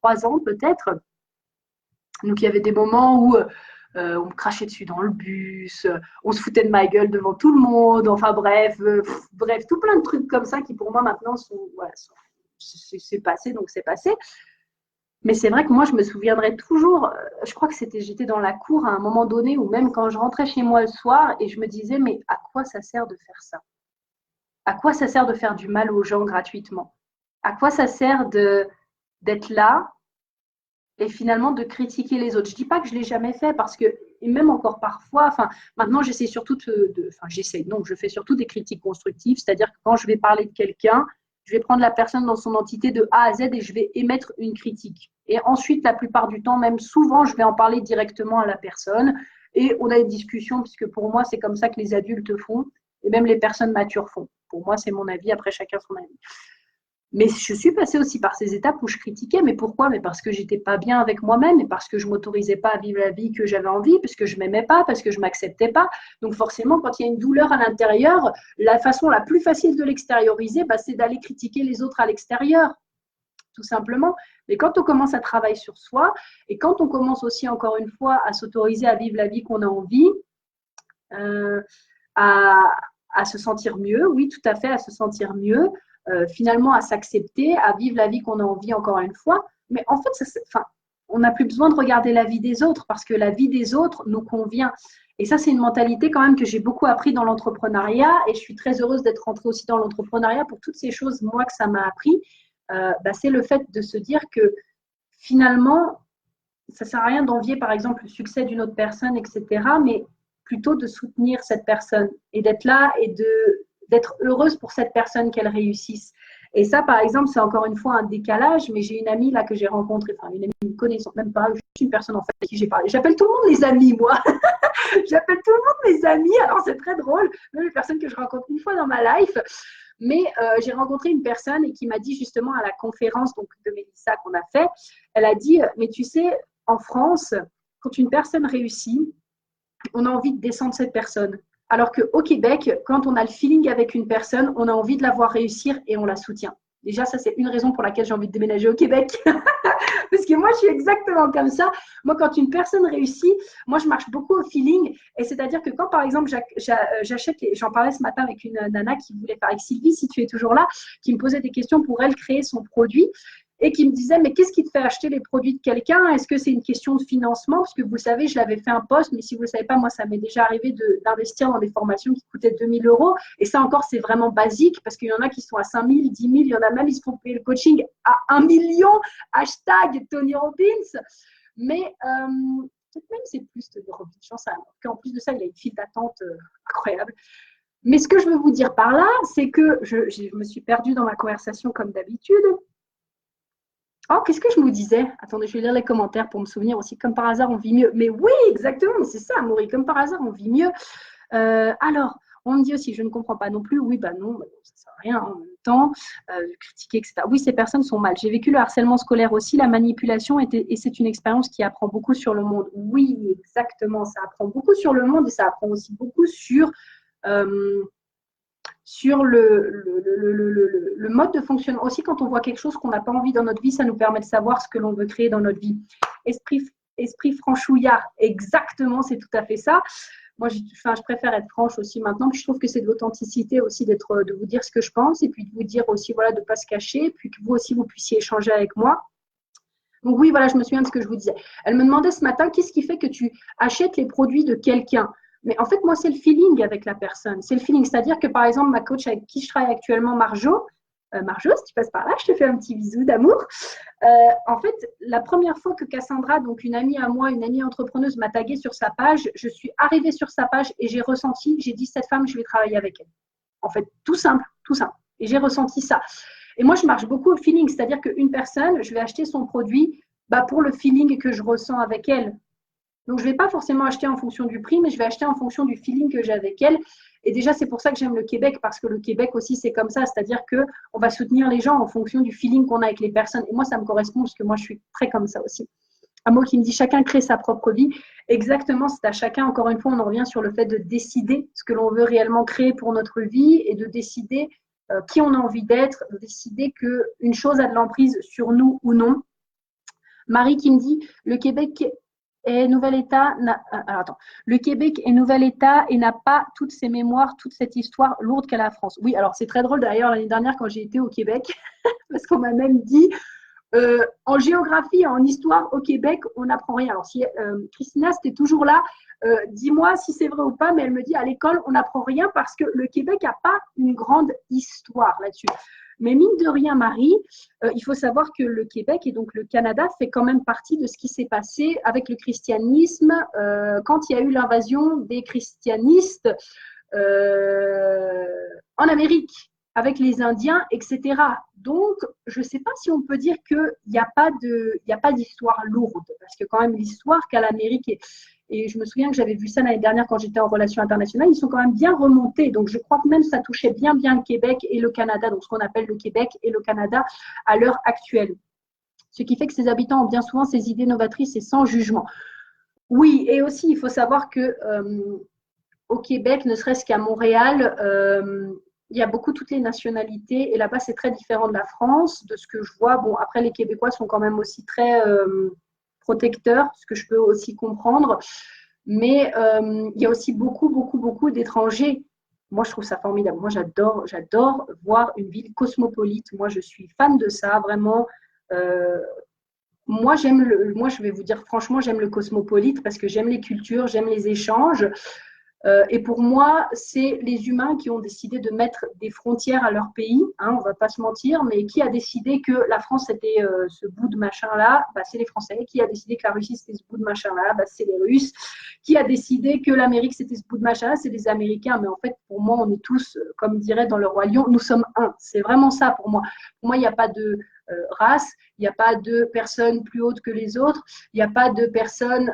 [SPEAKER 1] 3 ans peut-être. Donc il y avait des moments où on me crachait dessus dans le bus, on se foutait de ma gueule devant tout le monde, enfin bref, tout plein de trucs comme ça qui pour moi maintenant c'est passé, donc c'est passé. Mais c'est vrai que moi, je me souviendrai toujours, je crois que j'étais dans la cour à un moment donné, ou même quand je rentrais chez moi le soir, et je me disais, mais à quoi ça sert de faire ça? À quoi ça sert de faire du mal aux gens gratuitement? À quoi ça sert d'être là et finalement de critiquer les autres? Je ne dis pas que je ne l'ai jamais fait, parce que, et même encore parfois, enfin, maintenant j'essaie surtout je fais surtout des critiques constructives, c'est-à-dire que quand je vais parler de quelqu'un, je vais prendre la personne dans son entité de A à Z et je vais émettre une critique. Et ensuite, la plupart du temps, même souvent, je vais en parler directement à la personne et on a une discussion, puisque pour moi, c'est comme ça que les adultes font et même les personnes matures font. Pour moi, c'est mon avis, après chacun son avis. Mais je suis passée aussi par ces étapes où je critiquais. Mais pourquoi? Mais parce que j'étais pas bien avec moi-même et parce que je m'autorisais pas à vivre la vie que j'avais envie, parce que je m'aimais pas, parce que je m'acceptais pas. Donc forcément, quand il y a une douleur à l'intérieur, la façon la plus facile de l'extérioriser, c'est d'aller critiquer les autres à l'extérieur, tout simplement. Mais quand on commence à travailler sur soi et quand on commence aussi, encore une fois, à s'autoriser à vivre la vie qu'on a envie, à se sentir mieux, oui, tout à fait, à se sentir mieux, finalement à s'accepter, à vivre la vie qu'on a envie, encore une fois. Mais en fait, on n'a plus besoin de regarder la vie des autres parce que la vie des autres nous convient. Et ça, c'est une mentalité quand même que j'ai beaucoup appris dans l'entrepreneuriat et je suis très heureuse d'être rentrée aussi dans l'entrepreneuriat pour toutes ces choses, moi, que ça m'a appris. C'est le fait de se dire que finalement, ça ne sert à rien d'envier, par exemple, le succès d'une autre personne, etc., mais plutôt de soutenir cette personne et d'être là et d'être heureuse pour cette personne qu'elle réussisse. Et ça, par exemple, c'est encore une fois un décalage, mais j'ai une amie là que j'ai rencontrée, enfin une amie, une connaissance, même pas, juste une personne en fait à qui j'ai parlé. J'appelle tout le monde les amis, moi. J'appelle tout le monde mes amis. Alors, c'est très drôle, même les personnes que je rencontre une fois dans ma life. Mais j'ai rencontré une personne et qui m'a dit justement à la conférence donc, de Mélissa qu'on a fait, elle a dit, mais tu sais, en France, quand une personne réussit, on a envie de descendre cette personne. Alors qu'au Québec, quand on a le feeling avec une personne, on a envie de la voir réussir et on la soutient. Déjà, ça, c'est une raison pour laquelle j'ai envie de déménager au Québec. Parce que moi, je suis exactement comme ça. Moi, quand une personne réussit, moi, je marche beaucoup au feeling. Et c'est-à-dire que quand, par exemple, j'achète, j'en parlais ce matin avec une nana qui voulait faire avec Sylvie, si tu es toujours là, qui me posait des questions pour elle créer son produit et qui me disait, mais qu'est-ce qui te fait acheter les produits de quelqu'un? Est-ce que c'est une question de financement? Parce que vous savez, je l'avais fait un post, mais si vous ne le savez pas, moi, ça m'est déjà arrivé d'investir dans des formations qui coûtaient 2 000 €. Et ça encore, c'est vraiment basique parce qu'il y en a qui sont à 5 000, 10 000, il y en a même, ils se font payer le coaching à 1 million, hashtag Tony Robbins. Mais peut-être même c'est plus Tony Robbins, j'en sais rien. En plus de ça, il a une file d'attente incroyable. Mais ce que je veux vous dire par là, c'est que je me suis perdue dans ma conversation comme d'habitude. Oh, qu'est-ce que je vous disais? Attendez, je vais lire les commentaires pour me souvenir aussi. Comme par hasard, on vit mieux. Mais oui, exactement, c'est ça, Amaury. Comme par hasard, on vit mieux. Alors, on me dit aussi, je ne comprends pas non plus. Oui, bah non, ça ne sert à rien en même temps. Critiquer, etc. Oui, ces personnes sont mal. J'ai vécu le harcèlement scolaire aussi, la manipulation, et c'est une expérience qui apprend beaucoup sur le monde. Oui, exactement, ça apprend beaucoup sur le monde et ça apprend aussi beaucoup sur le mode de fonctionnement. Aussi, quand on voit quelque chose qu'on n'a pas envie dans notre vie, ça nous permet de savoir ce que l'on veut créer dans notre vie. Esprit franchouillard, exactement, c'est tout à fait ça. Moi, je préfère être franche aussi maintenant. Puis je trouve que c'est de l'authenticité aussi de vous dire ce que je pense et puis de vous dire aussi, voilà, de ne pas se cacher, puis que vous aussi, vous puissiez échanger avec moi. Donc oui, voilà, je me souviens de ce que je vous disais. Elle me demandait ce matin, qu'est-ce qui fait que tu achètes les produits de quelqu'un? Mais en fait, moi, c'est le feeling avec la personne. C'est le feeling. C'est-à-dire que, par exemple, ma coach avec qui je travaille actuellement, Marjo, si tu passes par là, je te fais un petit bisou d'amour. En fait, la première fois que Cassandra, donc une amie à moi, une amie entrepreneuse, m'a taguée sur sa page, je suis arrivée sur sa page et j'ai ressenti, j'ai dit, cette femme, je vais travailler avec elle. En fait, tout simple, tout simple. Et j'ai ressenti ça. Et moi, je marche beaucoup au feeling, c'est-à-dire qu'une personne, je vais acheter son produit pour le feeling que je ressens avec elle. Donc, je ne vais pas forcément acheter en fonction du prix, mais je vais acheter en fonction du feeling que j'ai avec elle. Et déjà, c'est pour ça que j'aime le Québec, parce que le Québec aussi, c'est comme ça. C'est-à-dire qu'on va soutenir les gens en fonction du feeling qu'on a avec les personnes. Et moi, ça me correspond, parce que moi, je suis très comme ça aussi. Un mot qui me dit, chacun crée sa propre vie. Exactement, c'est à chacun, encore une fois, on en revient sur le fait de décider ce que l'on veut réellement créer pour notre vie et de décider qui on a envie d'être, de décider qu'une chose a de l'emprise sur nous ou non. Marie qui me dit, le Québec est nouvel État. Alors attends, le Québec est nouvel État et n'a pas toutes ces mémoires, toute cette histoire lourde qu'a la France. Oui, alors c'est très drôle d'ailleurs l'année dernière quand j'ai été au Québec, parce qu'on m'a même dit en géographie et en histoire au Québec, on n'apprend rien. Alors si Christina, c'était toujours là, dis-moi si c'est vrai ou pas, mais elle me dit à l'école, on n'apprend rien parce que le Québec n'a pas une grande histoire là-dessus. Mais mine de rien, Marie, il faut savoir que le Québec et donc le Canada fait quand même partie de ce qui s'est passé avec le christianisme quand il y a eu l'invasion des christianistes en Amérique avec les Indiens, etc. Donc, je ne sais pas si on peut dire qu'il n'y a pas d'histoire lourde, parce que quand même l'histoire qu'a l'Amérique et je me souviens que j'avais vu ça l'année dernière quand j'étais en relations internationales, ils sont quand même bien remontés. Donc, je crois que même ça touchait bien le Québec et le Canada, donc ce qu'on appelle le Québec et le Canada à l'heure actuelle. Ce qui fait que ces habitants ont bien souvent ces idées novatrices et sans jugement. Oui, et aussi, il faut savoir que au Québec, ne serait-ce qu'à Montréal, il y a beaucoup toutes les nationalités et là-bas, c'est très différent de la France, de ce que je vois. Bon, après, les Québécois sont quand même aussi très protecteurs, ce que je peux aussi comprendre. Mais il y a aussi beaucoup d'étrangers. Moi, je trouve ça formidable. Moi, j'adore voir une ville cosmopolite. Moi, je suis fan de ça, vraiment. Moi, je vais vous dire franchement, j'aime le cosmopolite parce que j'aime les cultures, j'aime les échanges. Et pour moi, c'est les humains qui ont décidé de mettre des frontières à leur pays, hein, on ne va pas se mentir, mais qui a décidé que la France c'était ce bout de machin-là, c'est les Français. Qui a décidé que la Russie c'était ce bout de machin-là, c'est les Russes. Qui a décidé que l'Amérique c'était ce bout de machin-là, c'est les Américains. Mais en fait, pour moi, on est tous, comme dirait dans le Roi Lion, nous sommes un. C'est vraiment ça pour moi. Pour moi, il n'y a pas de race, il n'y a pas de personnes plus hautes que les autres, il n'y a pas de personnes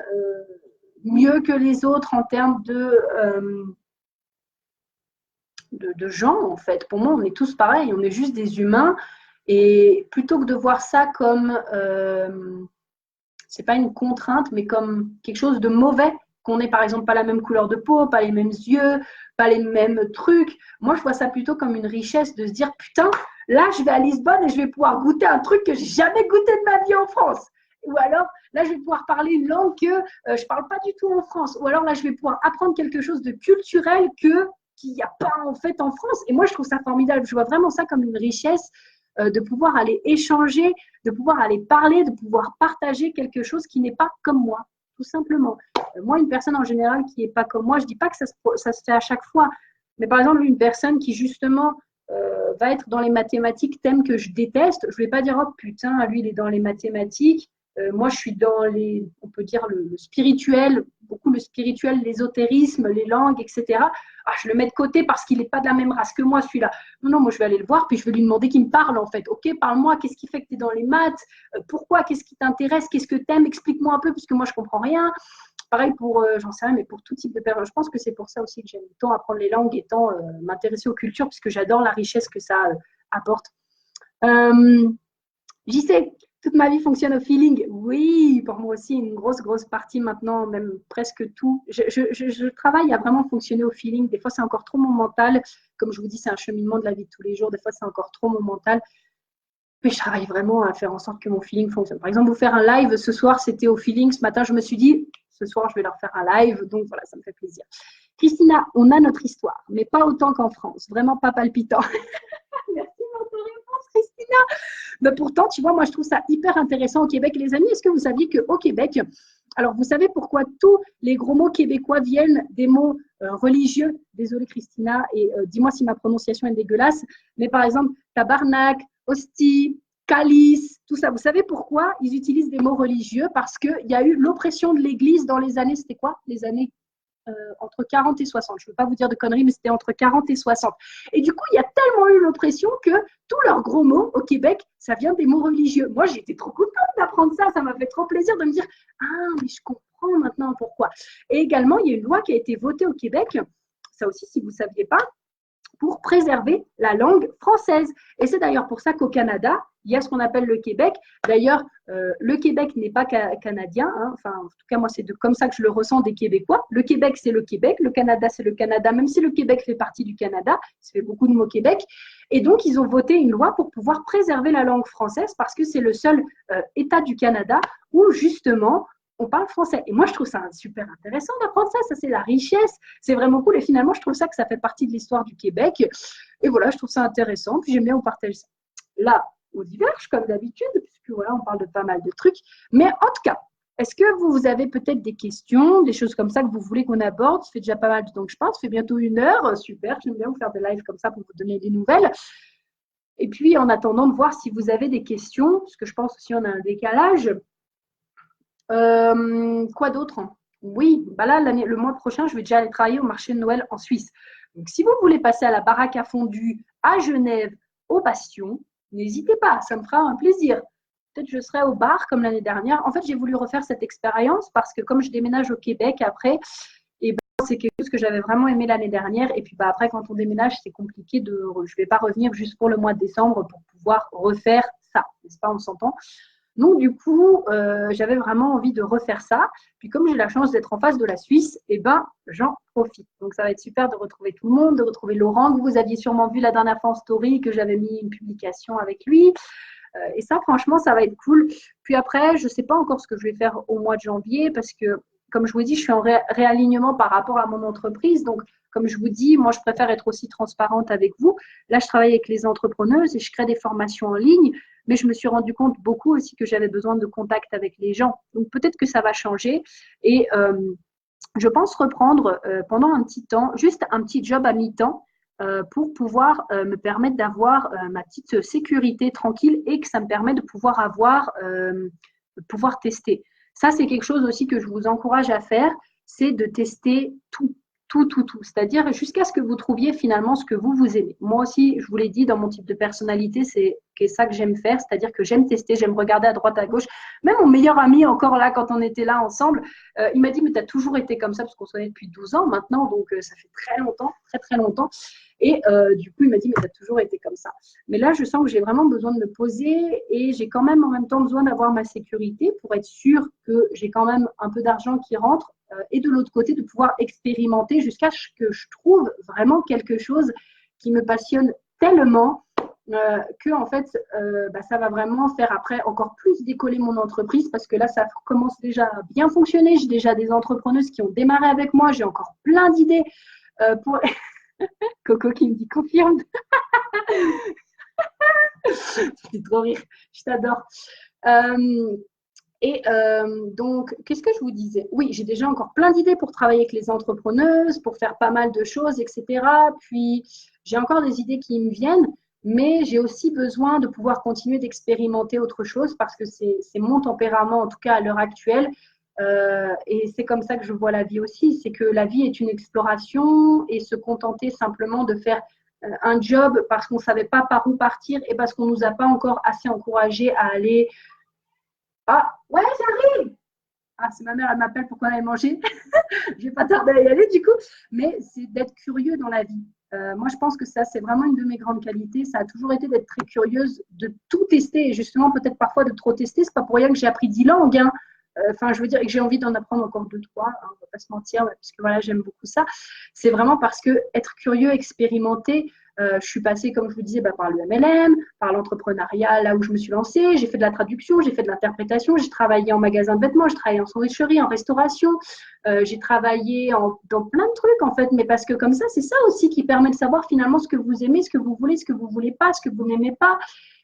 [SPEAKER 1] mieux que les autres en termes de gens, en fait. Pour moi, on est tous pareils, on est juste des humains. Et plutôt que de voir ça comme, c'est pas une contrainte, mais comme quelque chose de mauvais, qu'on ait par exemple pas la même couleur de peau, pas les mêmes yeux, pas les mêmes trucs. Moi, je vois ça plutôt comme une richesse de se dire, putain, là, je vais à Lisbonne et je vais pouvoir goûter un truc que j'ai jamais goûté de ma vie en France. Ou alors, là, je vais pouvoir parler une langue que je parle pas du tout en France. Ou alors, là, je vais pouvoir apprendre quelque chose de culturel qu'il n'y a pas en fait en France. Et moi, je trouve ça formidable. Je vois vraiment ça comme une richesse de pouvoir aller échanger, de pouvoir aller parler, de pouvoir partager quelque chose qui n'est pas comme moi, tout simplement. Moi, une personne en général qui n'est pas comme moi, je ne dis pas que ça se fait à chaque fois, mais par exemple, une personne qui justement va être dans les mathématiques, thème que je déteste, je ne vais pas dire, oh putain, lui, il est dans les mathématiques. Moi, je suis dans on peut dire le spirituel, beaucoup le spirituel, l'ésotérisme, les langues, etc. Ah, je le mets de côté parce qu'il n'est pas de la même race que moi, celui-là. Non, non, moi, je vais aller le voir, puis je vais lui demander qu'il me parle, en fait. Ok, parle-moi, qu'est-ce qui fait que tu es dans les maths? Pourquoi? Qu'est-ce qui t'intéresse? Qu'est-ce que tu aimes? Explique-moi un peu, puisque moi, je ne comprends rien. Pareil pour, j'en sais rien, mais pour tout type de personnes. Je pense que c'est pour ça aussi que j'aime tant apprendre les langues et tant m'intéresser aux cultures, puisque j'adore la richesse que ça apporte. J'y sais, toute ma vie fonctionne au feeling. Oui, pour moi aussi, une grosse partie maintenant, même presque tout. Je travaille à vraiment fonctionner au feeling. Des fois, c'est encore trop mon mental. Comme je vous dis, c'est un cheminement de la vie de tous les jours. Des fois, c'est encore trop mon mental. Mais je travaille vraiment à faire en sorte que mon feeling fonctionne. Par exemple, vous faire un live ce soir, c'était au feeling. Ce matin, je me suis dit, ce soir, je vais leur faire un live. Donc voilà, ça me fait plaisir. Christina, on a notre histoire, mais pas autant qu'en France. Vraiment pas palpitant. Merci pour ta réponse, Christina. Mais pourtant, tu vois, moi, je trouve ça hyper intéressant au Québec. Les amis, est-ce que vous saviez qu'au Québec, alors vous savez pourquoi tous les gros mots québécois viennent des mots religieux? Désolée, Christina, et dis-moi si ma prononciation est dégueulasse. Mais par exemple, tabarnak, hostie, calice, tout ça. Vous savez pourquoi ils utilisent des mots religieux? Parce qu'il y a eu l'oppression de l'Église dans les années, c'était quoi? Les années entre 40 et 60. Je ne veux pas vous dire de conneries, mais c'était entre 40 et 60. Et du coup, il y a tellement eu l'oppression que tous leurs gros mots au Québec, ça vient des mots religieux. Moi, j'étais trop contente d'apprendre ça. Ça m'a fait trop plaisir de me dire, ah, mais je comprends maintenant pourquoi. Et également, il y a une loi qui a été votée au Québec, ça aussi, si vous ne saviez pas, pour préserver la langue française. Et c'est d'ailleurs pour ça qu'au Canada, il y a ce qu'on appelle le Québec. D'ailleurs, le Québec n'est pas canadien. Hein. Enfin, en tout cas, moi, c'est comme ça que je le ressens des Québécois. Le Québec, c'est le Québec. Le Canada, c'est le Canada. Même si le Québec fait partie du Canada, ça fait beaucoup de mots Québec. Et donc, ils ont voté une loi pour pouvoir préserver la langue française parce que c'est le seul État du Canada où, justement, on parle français. Et moi, je trouve ça super intéressant d'apprendre ça. Ça, c'est la richesse. C'est vraiment cool. Et finalement, je trouve ça que ça fait partie de l'histoire du Québec. Et voilà, je trouve ça intéressant. Puis j'aime bien vous partager ça. Là, au diverge, comme d'habitude, puisque voilà, on parle de pas mal de trucs. Mais en tout cas, est-ce que vous avez peut-être des questions, des choses comme ça que vous voulez qu'on aborde? Ça fait déjà pas mal de temps que je pense. Ça fait bientôt 1 heure. Super. J'aime bien vous faire des lives comme ça pour vous donner des nouvelles. Et puis, en attendant de voir si vous avez des questions, parce que je pense aussi qu'on a un décalage. Quoi d'autre? Oui, bah là, le mois prochain, je vais déjà aller travailler au marché de Noël en Suisse. Donc, si vous voulez passer à la baraque à fondue à Genève, au Bastion, n'hésitez pas, ça me fera un plaisir. Peut-être je serai au bar comme l'année dernière. En fait, j'ai voulu refaire cette expérience parce que comme je déménage au Québec après, et ben, c'est quelque chose que j'avais vraiment aimé l'année dernière. Et puis bah, après, quand on déménage, c'est compliqué je ne vais pas revenir juste pour le mois de décembre pour pouvoir refaire ça. N'est-ce pas, on s'entend? Donc, du coup, j'avais vraiment envie de refaire ça. Puis, comme j'ai la chance d'être en face de la Suisse, eh ben, j'en profite. Donc, ça va être super de retrouver tout le monde, de retrouver Laurent, que vous aviez sûrement vu la dernière fois en story, que j'avais mis une publication avec lui. Et ça, franchement, ça va être cool. Puis après, je ne sais pas encore ce que je vais faire au mois de janvier parce que, comme je vous dis, je suis en réalignement par rapport à mon entreprise. Donc, comme je vous dis, moi, je préfère être aussi transparente avec vous. Là, je travaille avec les entrepreneuses et je crée des formations en ligne. Mais je me suis rendu compte beaucoup aussi que j'avais besoin de contact avec les gens. Donc, peut-être que ça va changer. Et je pense reprendre pendant un petit temps, juste un petit job à mi-temps pour pouvoir me permettre d'avoir ma petite sécurité tranquille et que ça me permet de pouvoir pouvoir tester. Ça, c'est quelque chose aussi que je vous encourage à faire, c'est de tester tout. Tout. C'est-à-dire jusqu'à ce que vous trouviez finalement ce que vous aimez. Moi aussi, je vous l'ai dit, dans mon type de personnalité, c'est est ça que j'aime faire, c'est-à-dire que j'aime tester, j'aime regarder à droite, à gauche. Même mon meilleur ami, encore là, quand on était là ensemble, il m'a dit, mais tu as toujours été comme ça, parce qu'on se connaît depuis 12 ans maintenant, donc ça fait très longtemps, très très longtemps. Et du coup, il m'a dit, mais tu as toujours été comme ça. Mais là, je sens que j'ai vraiment besoin de me poser et j'ai quand même en même temps besoin d'avoir ma sécurité pour être sûre que j'ai quand même un peu d'argent qui rentre et de l'autre côté, de pouvoir expérimenter jusqu'à ce que je trouve vraiment quelque chose qui me passionne tellement que en fait, ça va vraiment faire après encore plus décoller mon entreprise parce que là, ça commence déjà à bien fonctionner. J'ai déjà des entrepreneuses qui ont démarré avec moi. J'ai encore plein d'idées pour… Coco qui me dit confirme. C'est trop rire. Je t'adore. Donc, qu'est-ce que je vous disais? Oui, j'ai déjà encore plein d'idées pour travailler avec les entrepreneuses, pour faire pas mal de choses, etc. Puis, j'ai encore des idées qui me viennent, mais j'ai aussi besoin de pouvoir continuer d'expérimenter autre chose parce que c'est mon tempérament, en tout cas à l'heure actuelle. Et c'est comme ça que je vois la vie aussi, c'est que la vie est une exploration et se contenter simplement de faire un job parce qu'on ne savait pas par où partir et parce qu'on ne nous a pas encore assez encouragé à aller… Ah, ouais, j'arrive. Ah, c'est ma mère, elle m'appelle pour qu'on aille manger. Je vais pas tarder à y aller du coup, mais c'est d'être curieux dans la vie. Moi, je pense que ça, c'est vraiment une de mes grandes qualités. Ça a toujours été d'être très curieuse, de tout tester et justement peut-être parfois de trop tester. C'est pas pour rien que j'ai appris 10 langues. Hein. Enfin, je veux dire que j'ai envie d'en apprendre encore 2, 3, hein, on va pas se mentir, puisque voilà, j'aime beaucoup ça. C'est vraiment parce que être curieux, expérimenter, je suis passée, comme je vous disais, par le MLM, par l'entrepreneuriat, là où je me suis lancée. J'ai fait de la traduction, j'ai fait de l'interprétation, j'ai travaillé en magasin de vêtements, j'ai travaillé en sandwicherie, en restauration, j'ai travaillé dans plein de trucs, en fait. Mais parce que comme ça, c'est ça aussi qui permet de savoir finalement ce que vous aimez, ce que vous voulez, ce que vous ne voulez pas, ce que vous n'aimez pas.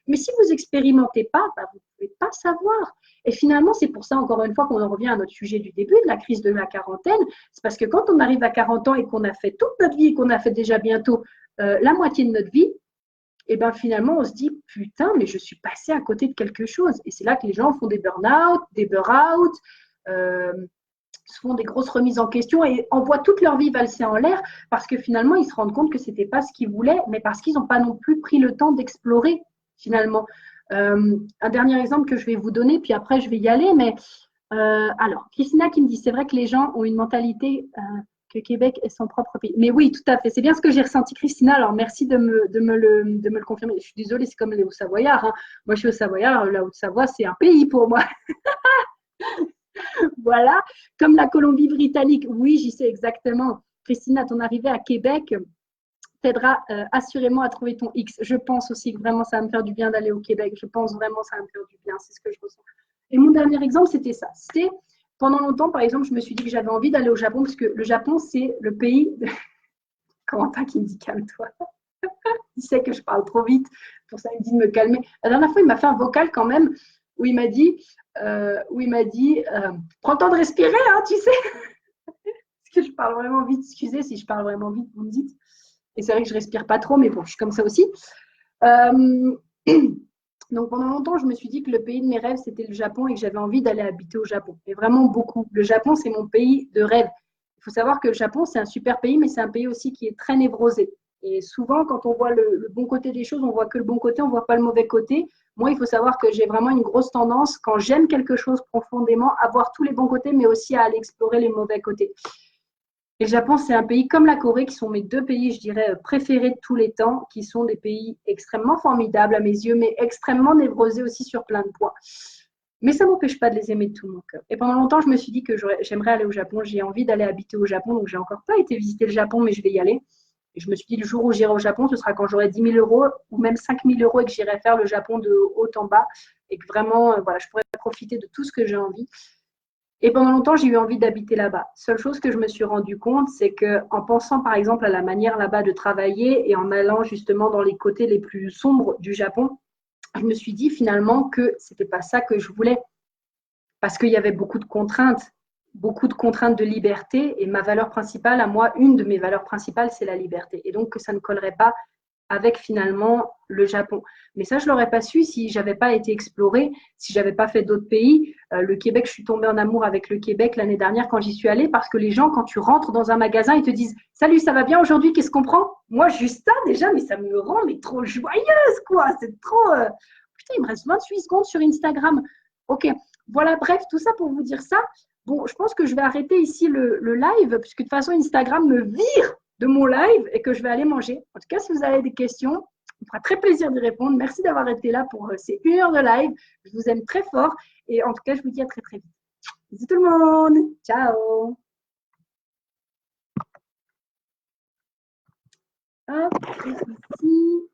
[SPEAKER 1] Mais si vous expérimentez pas, vous ne pouvez pas savoir. Et finalement, c'est pour ça, encore une fois, qu'on en revient à notre sujet du début, de la crise de la quarantaine. C'est parce que quand on arrive à 40 ans et qu'on a fait toute notre vie et qu'on a fait déjà bientôt la moitié de notre vie, et bien finalement, on se dit, putain, mais je suis passée à côté de quelque chose. Et c'est là que les gens font des burn-out, des burn-out, se font des grosses remises en question et envoient toute leur vie valser en l'air parce que finalement, ils se rendent compte que ce n'était pas ce qu'ils voulaient, mais parce qu'ils n'ont pas non plus pris le temps d'explorer finalement. Un dernier exemple que je vais vous donner, puis après je vais y aller, mais alors, Christina qui me dit, c'est vrai que les gens ont une mentalité que Québec est son propre pays. Mais oui, tout à fait. C'est bien ce que j'ai ressenti, Christina. Alors, merci de me le confirmer. Je suis désolée, c'est comme les Hauts-Savoyards. Hein. Moi, je suis Haut-Savoyard. La Haute-Savoie, c'est un pays pour moi. Voilà. Comme la Colombie-Britannique. Oui, j'y sais exactement. Christina, ton arrivée à Québec t'aidera assurément à trouver ton X. Je pense aussi que vraiment, ça va me faire du bien d'aller au Québec. Je pense vraiment que ça va me faire du bien. C'est ce que je ressens. Et mon dernier exemple, c'était ça. C'était pendant longtemps, par exemple, je me suis dit que j'avais envie d'aller au Japon parce que le Japon, c'est le pays. Corentin qui me dit calme-toi. Il sait que je parle trop vite. Pour ça, il me dit de me calmer. La dernière fois, il m'a fait un vocal quand même où il m'a dit, prends le temps de respirer, hein, tu sais. Parce que je parle vraiment vite. Excusez si je parle vraiment vite, vous me dites. Et c'est vrai que je respire pas trop, mais bon, je suis comme ça aussi. Donc pendant longtemps, je me suis dit que le pays de mes rêves, c'était le Japon et que j'avais envie d'aller habiter au Japon. Et vraiment beaucoup. Le Japon, c'est mon pays de rêve. Il faut savoir que le Japon, c'est un super pays, mais c'est un pays aussi qui est très névrosé. Et souvent, quand on voit le bon côté des choses, on voit que le bon côté, on ne voit pas le mauvais côté. Moi, il faut savoir que j'ai vraiment une grosse tendance, quand j'aime quelque chose profondément, à voir tous les bons côtés, mais aussi à aller explorer les mauvais côtés. Et le Japon, c'est un pays comme la Corée, qui sont mes 2 pays, je dirais, préférés de tous les temps, qui sont des pays extrêmement formidables à mes yeux, mais extrêmement névrosés aussi sur plein de points. Mais ça ne m'empêche pas de les aimer de tout mon cœur. Et pendant longtemps, je me suis dit que j'aimerais aller au Japon. J'ai envie d'aller habiter au Japon, donc je n'ai encore pas été visiter le Japon, mais je vais y aller. Et je me suis dit, le jour où j'irai au Japon, ce sera quand j'aurai 10 000 euros ou même 5 000 euros et que j'irai faire le Japon de haut en bas et que vraiment, je pourrais profiter de tout ce que j'ai envie. Et pendant longtemps, j'ai eu envie d'habiter là-bas. Seule chose que je me suis rendu compte, c'est qu'en pensant par exemple à la manière là-bas de travailler et en allant justement dans les côtés les plus sombres du Japon, je me suis dit finalement que ce n'était pas ça que je voulais. Parce qu'il y avait beaucoup de contraintes de liberté. Et ma valeur principale, à moi, une de mes valeurs principales, c'est la liberté. Et donc que ça ne collerait pas avec finalement le Japon. Mais ça, je l'aurais pas su si j'avais pas été explorée, si j'avais pas fait d'autres pays. Le Québec, je suis tombée en amour avec le Québec l'année dernière quand j'y suis allée parce que les gens, quand tu rentres dans un magasin, ils te disent salut, ça va bien aujourd'hui, qu'est-ce qu'on prend? Moi, juste ça déjà, mais ça me rend mais trop joyeuse, quoi. C'est trop. Putain, il me reste 28 secondes sur Instagram. Ok, voilà, bref, tout ça pour vous dire ça. Bon, je pense que je vais arrêter ici le live, puisque de toute façon, Instagram me vire de mon live et que je vais aller manger. En tout cas, si vous avez des questions, il me fera très plaisir d'y répondre. Merci d'avoir été là pour ces 1 heure de live. Je vous aime très fort. Et en tout cas, je vous dis à très, très vite. Bisous tout le monde. Ciao. Hop, ici.